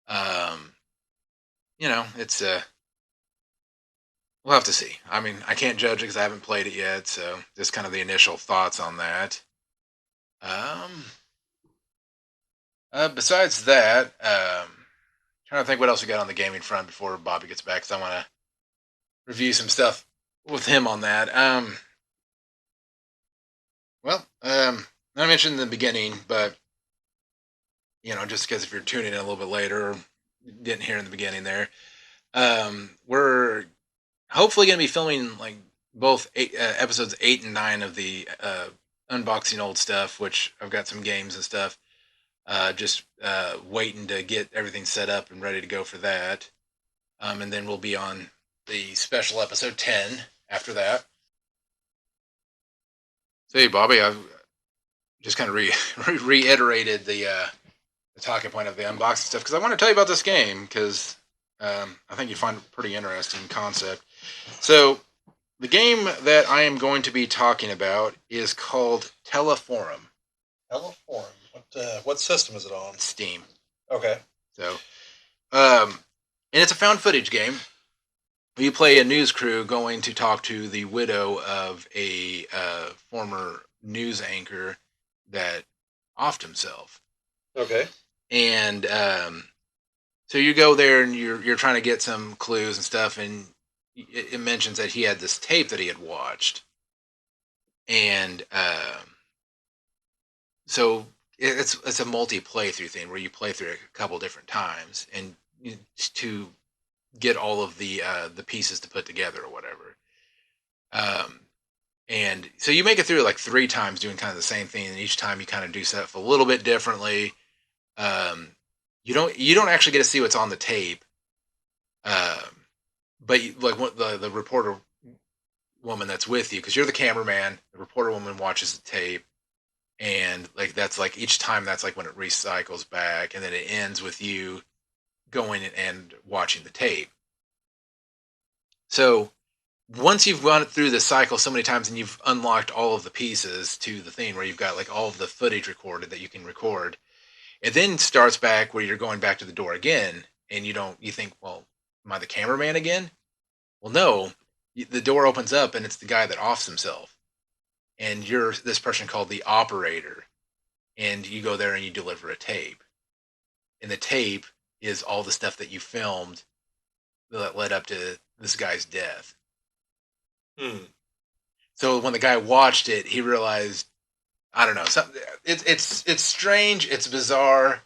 um, it's we'll have to see. I mean, I can't judge it because I haven't played it yet, so just kind of the initial thoughts on that. Um, besides that, trying to think what else we got on the gaming front before Bobby gets back, because I want to review some stuff with him on that. I mentioned in the beginning, but just because if you're tuning in a little bit later or didn't hear in the beginning there, we're hopefully going to be filming like both episodes 8 and 9 of the unboxing old stuff, which I've got some games and stuff. Just waiting to get everything set up and ready to go for that. And then we'll be on the special episode 10 after that. So, hey, Bobby, I've just kind of reiterated the talking point of the unboxing stuff because I want to tell you about this game because I think you'd find it pretty interesting concept. So, the game that I am going to be talking about is called Teleforum. Teleforum. What system is it on? Steam. Okay. So, and it's a found footage game. You play a news crew going to talk to the widow of a former news anchor that offed himself. Okay. And so you go there and you're trying to get some clues and stuff, and it mentions that he had this tape that he had watched, and so it's a multi playthrough thing where you play through it a couple different times and to get all of the pieces to put together or whatever. And so you make it through like 3 times doing kind of the same thing, and each time you kind of do stuff a little bit differently. You don't actually get to see what's on the tape, but like what the reporter woman that's with you, because you're the cameraman, the reporter woman watches the tape, and like that's like each time that's like when it recycles back, and then it ends with you going and watching the tape. So once you've gone through the cycle so many times and you've unlocked all of the pieces to the thing where you've got like all of the footage recorded that you can record, it then starts back where you're going back to the door again, and you think, well, am I the cameraman again? Well, no. The door opens up and it's the guy that offs himself, and you're this person called the operator, and you go there and you deliver a tape, and the tape is all the stuff that you filmed that led up to this guy's death. Hmm. So when the guy watched it, he realized, I don't know, something. It's strange, it's bizarre,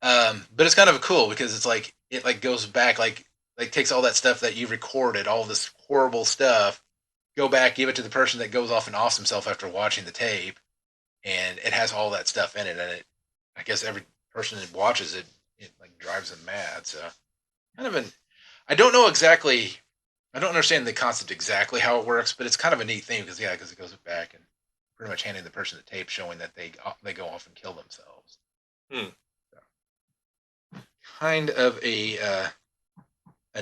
but it's kind of cool because it's like it like goes back like takes all that stuff that you recorded, all this horrible stuff, go back, give it to the person that goes off and offs himself after watching the tape, and it has all that stuff in it, and it, I guess every person that watches it, it like drives them mad. So kind of an, I don't know exactly, I don't understand the concept exactly how it works, but it's kind of a neat thing because because it goes back and pretty much handing the person the tape, showing that they go off and kill themselves. Hmm. So, kind of a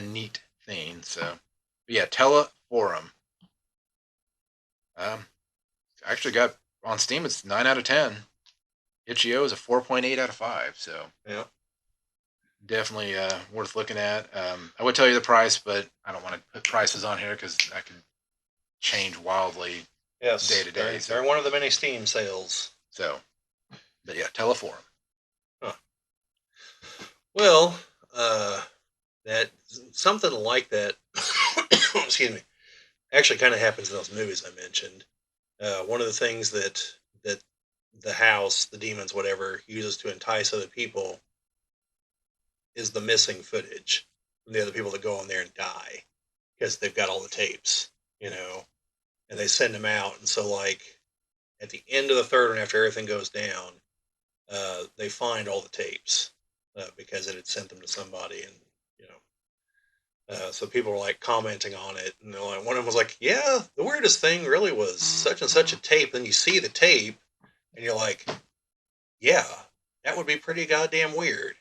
neat thing. So, but yeah, Teleforum. Um, actually got on Steam. It's 9 out of 10. Itch.io is a 4.8 out of 5. So Yeah. definitely worth looking at. I would tell you the price, but I don't want to put prices on here because that can change wildly day Yes. to day. They're one of the many Steam sales. So, but yeah, Teleforum. Huh. Well, uh, that something like that. Excuse me. Actually, kind of happens in those movies I mentioned. One of the things that the house, the demons, whatever, uses to entice other people is the missing footage from the other people that go in there and die because they've got all the tapes, you know, and they send them out. And so, like, at the end of the third one, after everything goes down, they find all the tapes because it had sent them to somebody, and you know, so people were like commenting on it, and like, one of them was like, "Yeah, the weirdest thing really was such and such a tape." Then you see the tape, and you're like, "Yeah, that would be pretty goddamn weird."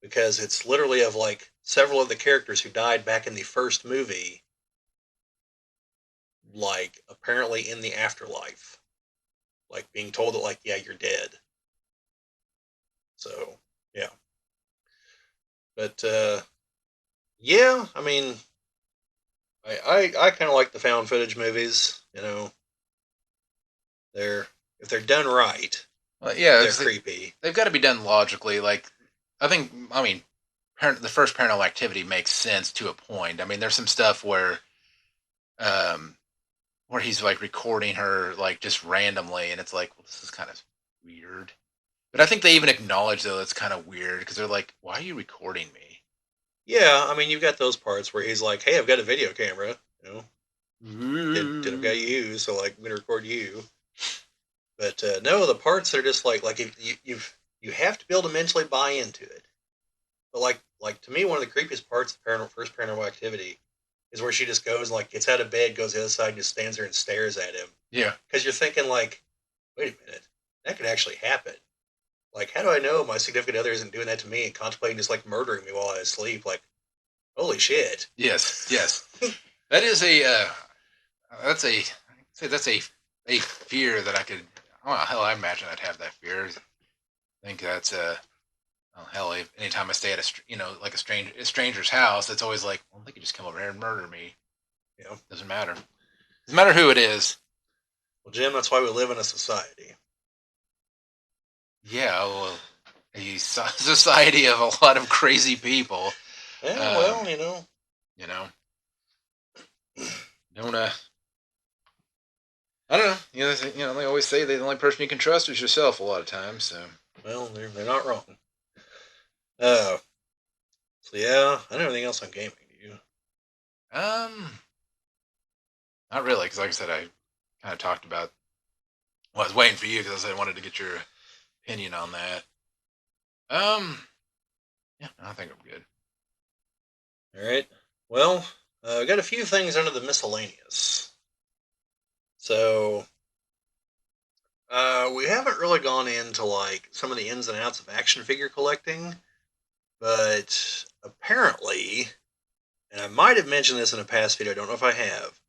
Because it's literally of like several of the characters who died back in the first movie, like apparently in the afterlife, like being told that like, yeah, you're dead. So yeah, but yeah, I mean, I kind of like the found footage movies. You know, they're if they're done right, Well, yeah, they're creepy. they've got to be done logically. Like, I mean, the first Paranormal Activity makes sense to a point. I mean, there's some stuff um, where he's like recording her like just randomly, and it's like, well, this is kind of weird. But I think they even acknowledge though it's kind of weird because they're like, why are you recording me? Yeah, I mean, you've got those parts where he's like, "Hey, I've got a video camera. You know, didn't have got you, so like, I'm gonna record you." But no, the parts that are just like if you have to be able to mentally buy into it. But like to me, one of the creepiest parts of first Paranormal Activity is where she just goes like gets out of bed, goes to the other side, and just stands there and stares at him. Yeah. Because you're thinking like, wait a minute, that could actually happen. Like, how do I know my significant other isn't doing that to me and contemplating just like murdering me while I sleep? Like, holy shit. Yes. Yes. That is a that's a I'd say that's a fear that I could. Oh hell, I imagine I'd have that fear. I think that's well, hell, anytime I stay at like a stranger's house, it's always like, well, they could just come over here and murder me. You know. Doesn't matter. Doesn't matter who it is. Well, Jim, that's why we live in a society. Yeah, well, a society of a lot of crazy people. Yeah, Um, well, you know. you know, don't I don't know. They always say the only person you can trust is yourself a lot of times. So, Well, they're not wrong. Uh, so yeah, I don't know anything else on gaming. Do you? um, not really, because like I said, I kind of talked about. Well, I was waiting for you because I wanted to get your opinion on that. Um, yeah, I think I'm good. All right. Well, I got a few things under the miscellaneous. So We haven't really gone into like some of the ins and outs of action figure collecting, but apparently, and I might have mentioned this in a past video, I don't know if I have,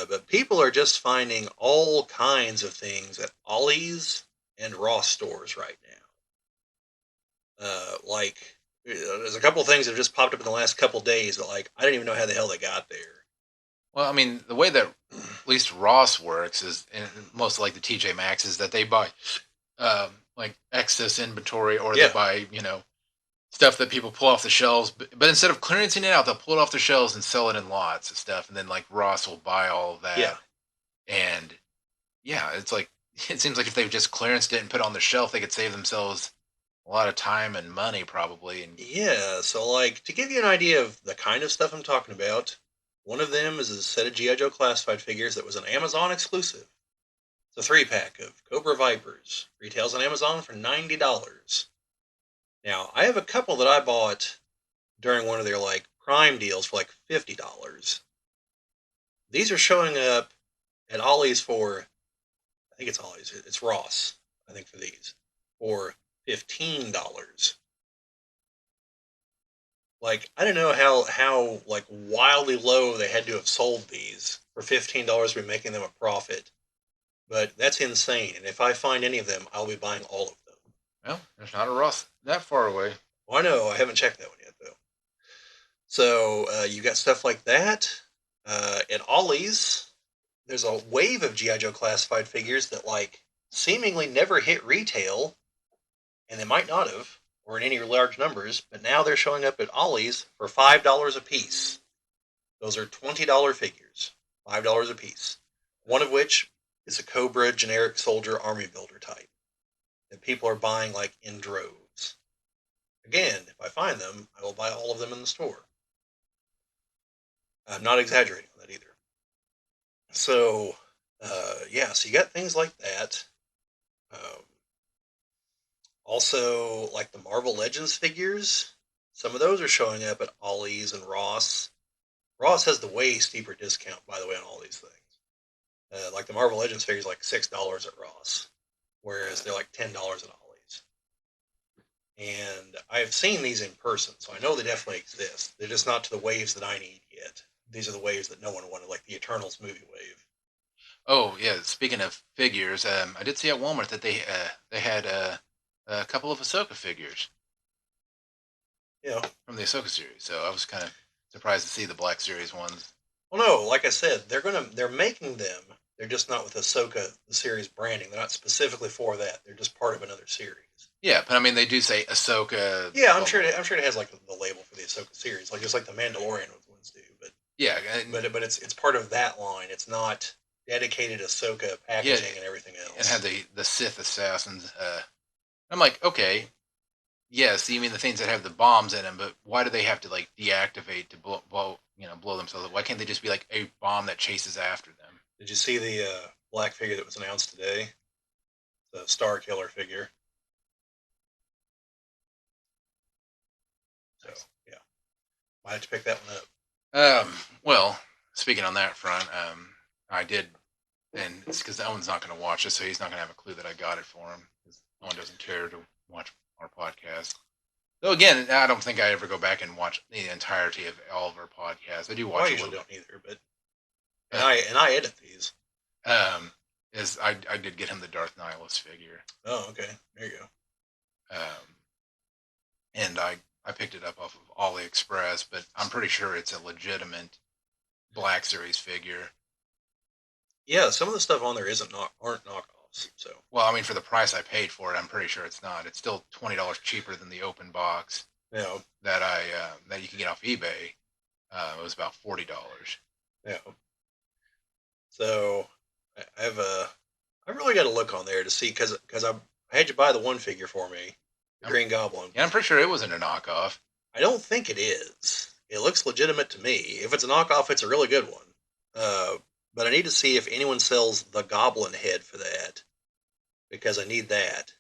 but people are just finding all kinds of things at Ollie's and Ross stores right now. There's a couple of things that have just popped up in the last couple of days that, like, I didn't even know how the hell they got there. Well, I mean, the way that at least Ross works is, and most like the TJ Maxx, is that they buy like excess inventory, or they Yeah, buy stuff that people pull off the shelves. But instead of clearancing it out, they'll pull it off the shelves and sell it in lots of stuff, and then like Ross will buy all of yeah, that. And yeah, it's like it seems like if they just clearanced it and put it on the shelf, they could save themselves a lot of time and money probably. And yeah. So, like, to give you an idea of the kind of stuff I'm talking about, one of them is a set of GI Joe classified figures that was an Amazon exclusive. It's a 3 pack of Cobra Vipers. Retails on Amazon for $90. Now, I have a couple that I bought during one of their like Prime deals for like $50. These are showing up at Ollie's for, I think it's Ollie's, it's Ross, I think, for these for $15. Like, I don't know how like wildly low they had to have sold these for $15 to be making them a profit, but that's insane. And if I find any of them, I'll be buying all of them. well, there's not a Ross that far away. Well, I know I haven't checked that one yet though. So you got stuff like that. At Ollie's, there's a wave of GI Joe classified figures that like seemingly never hit retail, and they might not have, or in any large numbers, but now they're showing up at Ollie's for $5 a piece. Those are $20 figures, $5 a piece. One of which is a Cobra generic soldier army builder type that people are buying like in droves. Again, if I find them, I will buy all of them in the store. I'm not exaggerating on that either. So, yeah, so you got things like that. Um, Also, like the Marvel Legends figures, some of those are showing up at Ollie's and Ross. Ross has the way steeper discount, by the way, on all these things. Like the Marvel Legends figures, like $6 at Ross, whereas they're like $10 at Ollie's. And I've seen these in person, so I know they definitely exist. They're just not to the waves that I need yet. These are the waves that no one wanted, like the Eternals movie wave. Oh yeah, speaking of figures, I did see at Walmart that they had a couple of Ahsoka figures You know, from the Ahsoka series. So I was kind of surprised to see the Black Series ones. well, no, like I said, they're making them. They're just not with Ahsoka the series branding. They're not specifically for that. They're just part of another series. Yeah, but I mean they do say Ahsoka. Yeah, I'm Blah, sure. blah. I'm sure it has like the label for the Ahsoka series, like just like the Mandalorian ones do. But Yeah, and, but it's part of that line. It's not dedicated Ahsoka yeah, packaging and everything and had else. the Sith assassins. I'm like, okay, yes, you mean the things that have the bombs in them, but why do they have to like deactivate to blow themselves up? Why can't they just be like a bomb that chases after them? Did you see the black figure that was announced today? The Star Killer figure. So Nice. yeah, might have to pick that one up. Well, speaking on that front, I did, and it's because Owen's not going to watch it, so he's not going to have a clue that I got it for him. Because Owen doesn't care to watch our podcast. Though again, I don't think I ever go back and watch the entirety of all of our podcasts. I do Well, I watch a usually little. don't either, but Uh, and I edit these. is I did get him the Darth Nihilus figure, Oh, okay, there you go. um, and I picked it up off of AliExpress, but I'm pretty sure it's a legitimate Black Series figure. Yeah, some of the stuff on there aren't knockoffs. So Well, I mean, for the price I paid for it, I'm pretty sure it's not. It's still $20 cheaper than the open box you know, that you can get off eBay. It was about $40. yeah. So I have a I really got to look on there to see because I had you buy the one figure for me, the I'm, Green Goblin. yeah, I'm pretty sure it wasn't a knockoff. I don't think it is. It looks legitimate to me. If it's a knockoff, it's a really good one. Uh, but I need to see if anyone sells the Goblin head for that because I need that,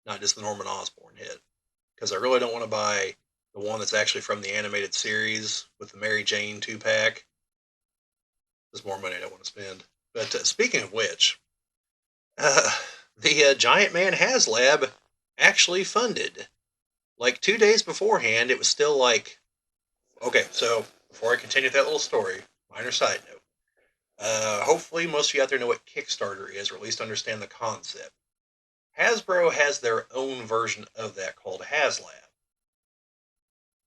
not just the Norman Osborn head. Because I really don't want to buy the one that's actually from the animated series with the Mary Jane 2 pack. There's more money I don't want to spend. But speaking of which, uh, the Giant Man HasLab actually funded. Like 2 days beforehand, it was still like, okay, so before I continue that little story, minor side note. Hopefully, most of you out there know what Kickstarter is, or at least understand the concept. Hasbro has their own version of that called HasLab.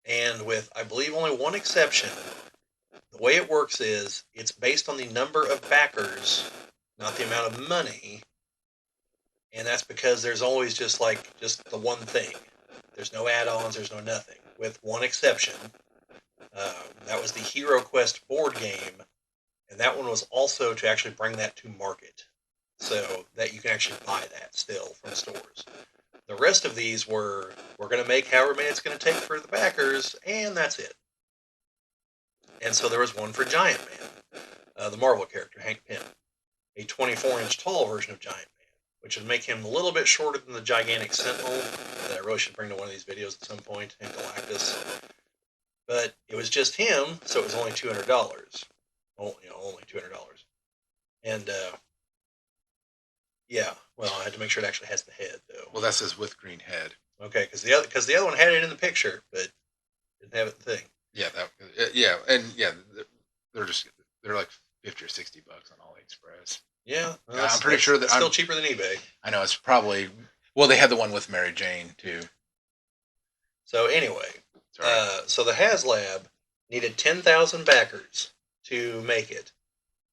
And with, I believe, only one exception, the way it works is it's based on the number of backers, not the amount of money. And that's because there's always just the one thing. There's no add-ons. There's no nothing. With one exception, that was the Hero Quest board game, and that one was also to actually bring that to market, so that you can actually buy that still from stores. The rest of these we're going to make however many it's going to take for the backers, and that's it. And so there was one for Giant Man, the Marvel character Hank Pym, a 24-inch tall version of Giant Man, which would make him a little bit shorter than the gigantic Sentinel that I really should bring to one of these videos at some point, and Galactus. But it was just him, so it was only $200. Only $200. And yeah, well, I had to make sure it actually has the head though. Well, that says with green head. Okay, because the other one had it in the picture, but didn't have it in the thing. Yeah, yeah, and yeah, they're just they're like 50 or 60 bucks on AliExpress. Yeah, well, I'm pretty sure that it's still cheaper than eBay. I know it's probably well. They had the one with Mary Jane too. So anyway, so the HasLab needed 10,000 backers to make it,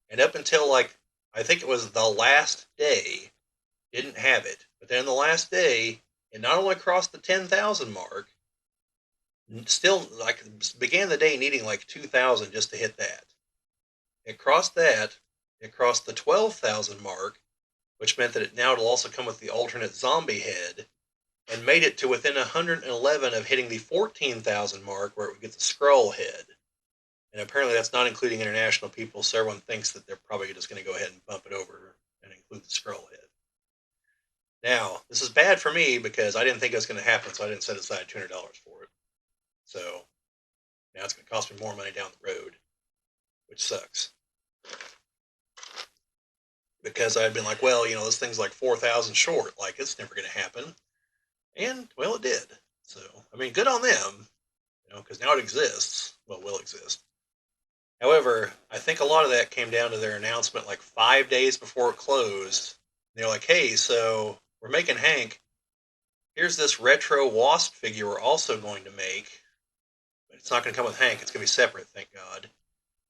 and up until like I think it was the last day, didn't have it. But then the last day, it not only crossed the 10,000 mark, still like began the day needing like 2,000 just to hit that. It crossed that. It crossed the 12,000 mark, which meant that it now will also come with the alternate zombie head, and made it to within 111 of hitting the 14,000 mark where it would get the scroll head. And apparently that's not including international people, so everyone thinks that they're probably just going to go ahead and bump it over and include the scroll head. Now, this is bad for me because I didn't think it was going to happen, so I didn't set aside $200 for it. So now it's going to cost me more money down the road, which sucks. Because I'd been like, well, this thing's like 4,000 short. Like, it's never going to happen. And, well, it did. So, I mean, good on them, because now it exists. Well, will exist. However, I think a lot of that came down to their announcement like 5 days before it closed. They're like, hey, so we're making Hank. Here's this retro Wasp figure we're also going to make. But it's not going to come with Hank. It's going to be separate, thank God.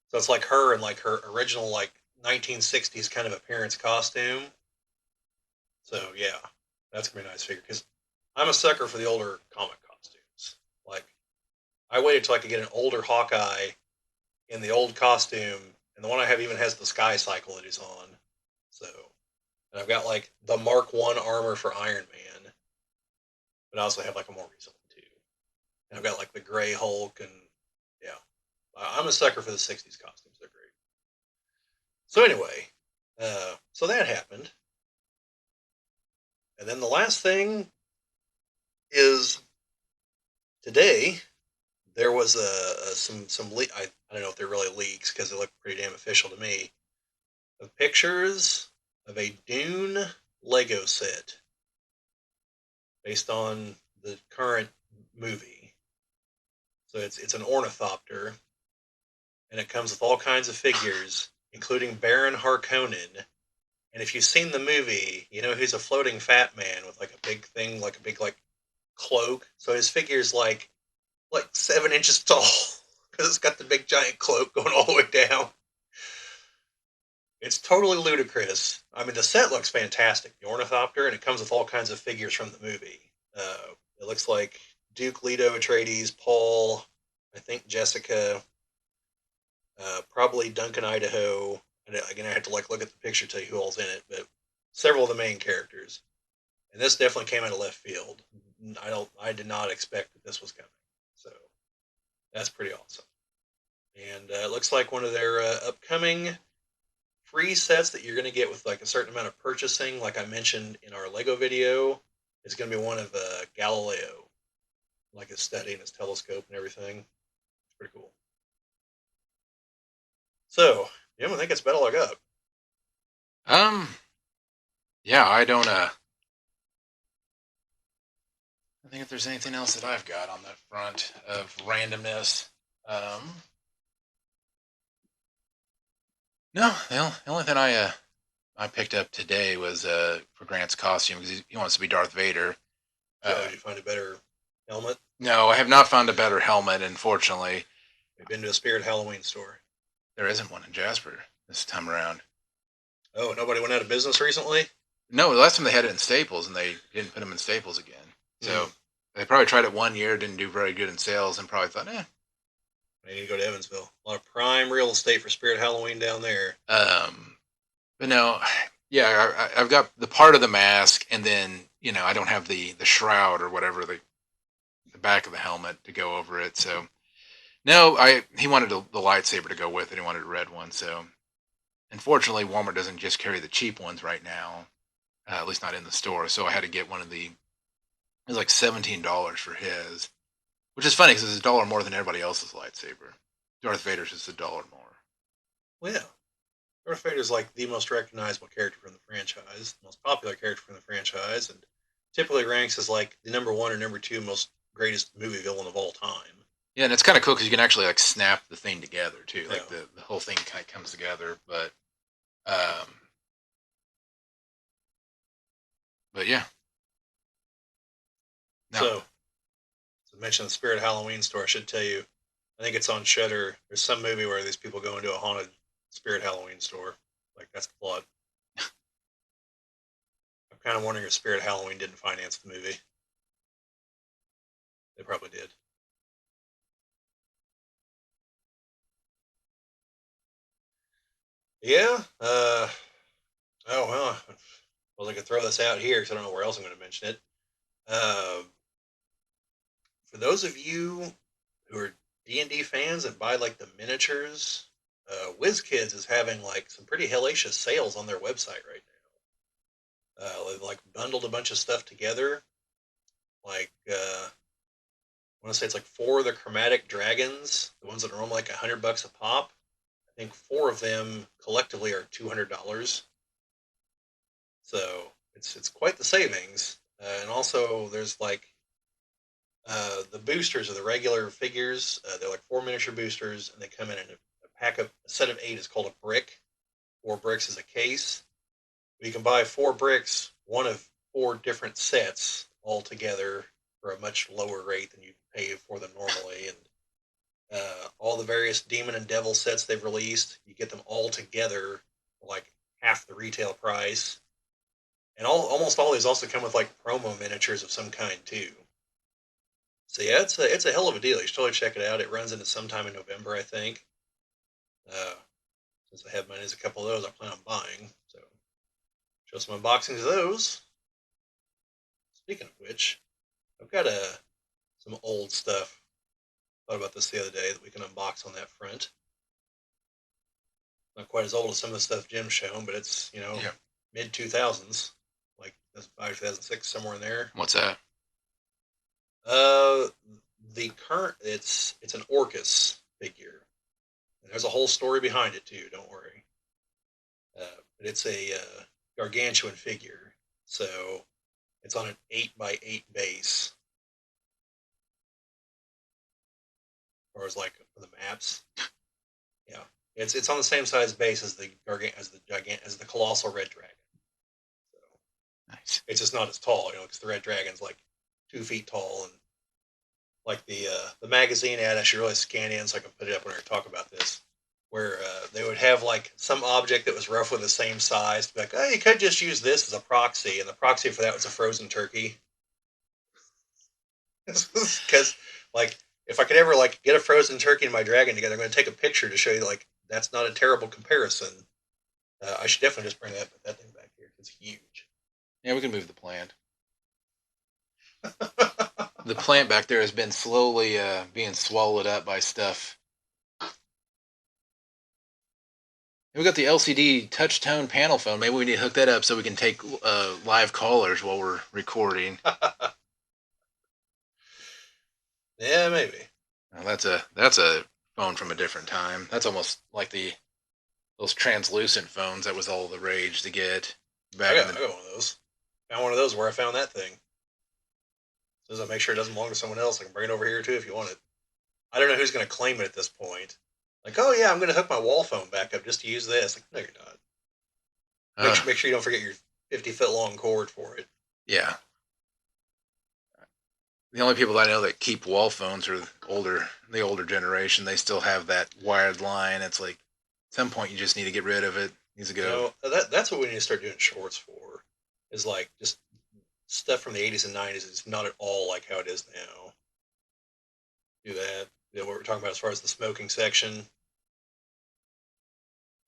So it's like her in like her original like 1960s kind of appearance costume. So yeah, that's going to be a nice figure because I'm a sucker for the older comic costumes. Like, I waited till I could get an older Hawkeye in the old costume, and the one I have even has the Sky Cycle that he's on. So, and I've got like the Mark One armor for Iron Man, but I also have like a more recent one too. And I've got like the Gray Hulk, and yeah, I'm a sucker for the '60s costumes. They're great. So anyway, so that happened, and then the last thing is today there was some I don't know if they're really leaks because they look pretty damn official to me, of pictures of a Dune Lego set based on the current movie. So it's an ornithopter, and it comes with all kinds of figures, including Baron Harkonnen. And if you've seen the movie, you know he's a floating fat man with like a big thing, like a big like cloak. So his figure's like 7 inches tall because it's got the big giant cloak going all the way down. It's totally ludicrous. I mean, the set looks fantastic, the ornithopter, and it comes with all kinds of figures from the movie. It looks like Duke Leto Atreides, Paul, I think Jessica, probably Duncan Idaho. And again, I have to like look at the picture to tell you who all's in it, but several of the main characters. And this definitely came out of left field. I did not expect that this was coming. So that's pretty awesome. And it looks like one of their upcoming free sets that you're going to get with like a certain amount of purchasing, like I mentioned in our Lego video, is going to be one of Galileo, like his study and his telescope and everything. It's pretty cool. So, yeah, I think it's about all I got. Um, yeah, I don't. I think if there's anything else that I've got on the front of randomness. Um, no, the only thing I picked up today was for Grant's costume because he wants to be Darth Vader. So, Uh, did you find a better helmet? no, I have not found a better helmet. Unfortunately, We've been to a Spirit Halloween store. there isn't one in Jasper this time around. Oh, nobody went out of business recently? No, the last time they had it in Staples, and they didn't put them in Staples again. Hmm. So they probably tried it 1 year, didn't do very good in sales, and probably thought, I need to go to Evansville. A lot of prime real estate for Spirit Halloween down there. But no, yeah, I've got the part of the mask, and then I don't have the shroud or whatever the back of the helmet to go over it. So no, I he wanted the lightsaber to go with it. He wanted a red one. So unfortunately, Walmart doesn't just carry the cheap ones right now. At least not in the store. So I had to get one of the. It was like $17 for his, which is funny because it's $1 more than everybody else's lightsaber. Darth Vader's just $1 more. Well, yeah. Darth Vader is like the most recognizable character from the franchise, the most popular character from the franchise, and typically ranks as like the number one or number two most greatest movie villain of all time. Yeah, and it's kind of cool because you can actually like snap the thing together too. Yeah. Like the whole thing kind of comes together. Um, but yeah, no, So, to mention the Spirit Halloween store, I should tell you, I think it's on Shutter. There's some movie where these people go into a haunted Spirit Halloween store. Like that's the plot. I'm kind of wondering if Spirit Halloween didn't finance the movie. They probably did. Yeah. Oh well. Well, I could throw this out here because I don't know where else I'm going to mention it. Uh, for those of you who are D&D fans and buy like the miniatures, WizKids is having like some pretty hellacious sales on their website right now. They've like bundled a bunch of stuff together. Like I want to say it's like four of the chromatic dragons, the ones that are only like $100 a pop. I think four of them collectively are $200. So it's quite the savings. And also there's like the boosters are the regular figures. They're like four miniature boosters, and they come in a pack of a set of eight is called a brick. 4 bricks is a case. You can buy 4 bricks, one of four different sets all together for a much lower rate than you pay for them normally. And all the various demon and devil sets they've released, you get them all together for like half the retail price. And almost all these also come with like promo miniatures of some kind too. So yeah, it's a hell of a deal. You should totally check it out. It runs into sometime in November, I think. Uh, since I have mine as a couple of those, I plan on buying. So show some unboxings of those. Speaking of which, I've got some old stuff. Thought about this the other day that we can unbox on that front. Not quite as old as some of the stuff Jim's shown, but it's yeah. mid 2000s, like 2005, 2006, somewhere in there. What's that? Uh, the current it's an Orcus figure. And there's a whole story behind it too. Don't worry. But it's a gargantuan figure, so it's on an 8x8 base. Or as like for the maps, yeah, it's on the same size base as the colossal red dragon. So Nice. it's just not as tall, because the red dragon's like 2 feet tall, and like the magazine ad, I should really scan in so I can put it up when I talk about this. Where they would have like some object that was roughly the same size to be like, oh, you could just use this as a proxy, and the proxy for that was a frozen turkey. Because like if I could ever like get a frozen turkey and my dragon together, I'm going to take a picture to show you like that's not a terrible comparison. I should definitely just bring that thing back here. It's huge. Yeah, we can move the plant. The plant back there has been slowly being swallowed up by stuff. And we got the LCD touch tone panel phone. Maybe we need to hook that up so we can take live callers while we're recording. Yeah, maybe. Now, that's a phone from a different time. That's almost like those translucent phones that was all the rage to get. back in I the. got one of those. Found one of those where I found that thing. As I make sure it doesn't belong to someone else, I can bring it over here too if you want it. I don't know who's going to claim it at this point. Like, oh yeah, I'm going to hook my wall phone back up just to use this. Like, no, you're not. Make sure you don't forget your 50-foot long cord for it. Yeah. The only people I know that keep wall phones are the older generation. They still have that wired line. It's like at some point you just need to get rid of it. It needs to You go. know, that's what we need to start doing shorts for. Is like just stuff from the 80s and 90s is not at all like how it is now. Do that. You know, what we're talking about as far as the smoking section.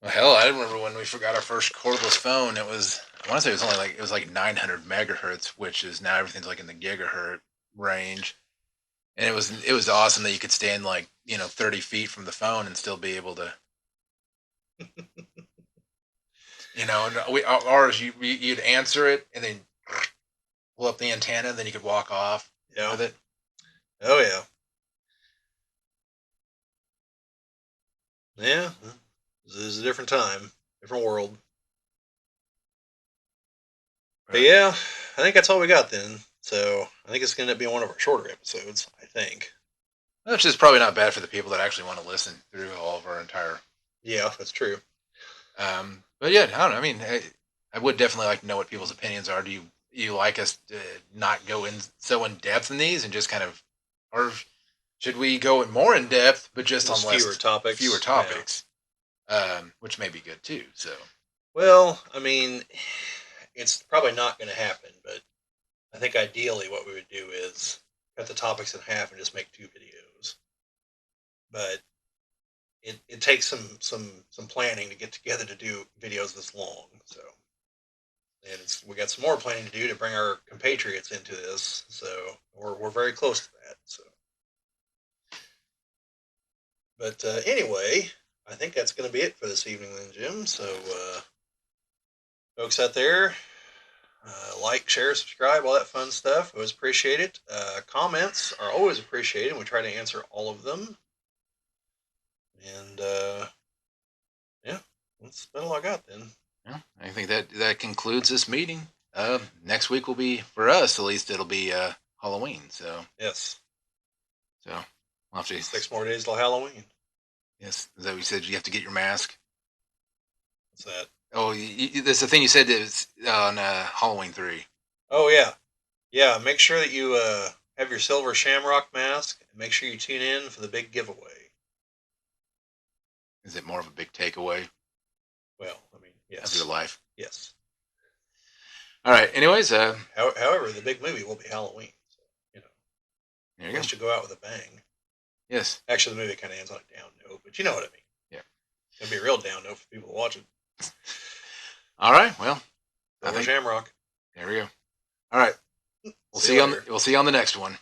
Well, hell, I remember when we forgot our first cordless phone. It was I want to say it was like 900 megahertz, which is now everything's like in the gigahertz range. And it was awesome that you could stand like 30 feet from the phone and still be able to and ours you'd answer it and then pull up the antenna, then you could walk off Yeah. with it. Oh yeah. Yeah. This is a different time, different world. But yeah, I think that's all we got then. So I think it's going to be one of our shorter episodes. I think. Which is probably not bad for the people that actually want to listen through all of our entire. Yeah, that's true. But yeah, I don't know. I mean, I would definitely like to know what people's opinions are. Do you like us to not go in so in depth in these and just kind of, or should we go in more in depth but just on fewer topics. fewer topics, which may be good too. So Well, I mean, it's probably not going to happen, but I think ideally what we would do is cut the topics in half and just make 2 videos. But it takes some planning to get together to do videos this long. So, and we got some more planning to do to bring our compatriots into this. So we're very close to that. So, but anyway, I think that's going to be it for this evening, then, Jim. So, folks out there, like, share, subscribe, all that fun stuff. Always appreciate it. Comments are always appreciated. We try to answer all of them. And yeah, that's about all I got then. yeah, I think that concludes this meeting. Next week will be for us at least. It'll be Halloween. So Yes, we'll have to. 6 more days till Halloween. Yes, is that what you said? You have to get your mask. What's that? Oh, that's the thing you said is on Halloween 3. Oh yeah, yeah. Make sure that you have your silver shamrock mask, and make sure you tune in for the big giveaway. Is it more of a big takeaway Well, I mean, yes, of your life? yes. All right. Anyways, However, the big movie will be Halloween. So, you know, there you go. it should go out with a bang. Yes. Actually, the movie kind of ends on a down note, but you know what I mean. Yeah. It's gonna be a real down note for people to watch it. All right. Well, Silver Shamrock. there we go. All right. We'll see you on the next one.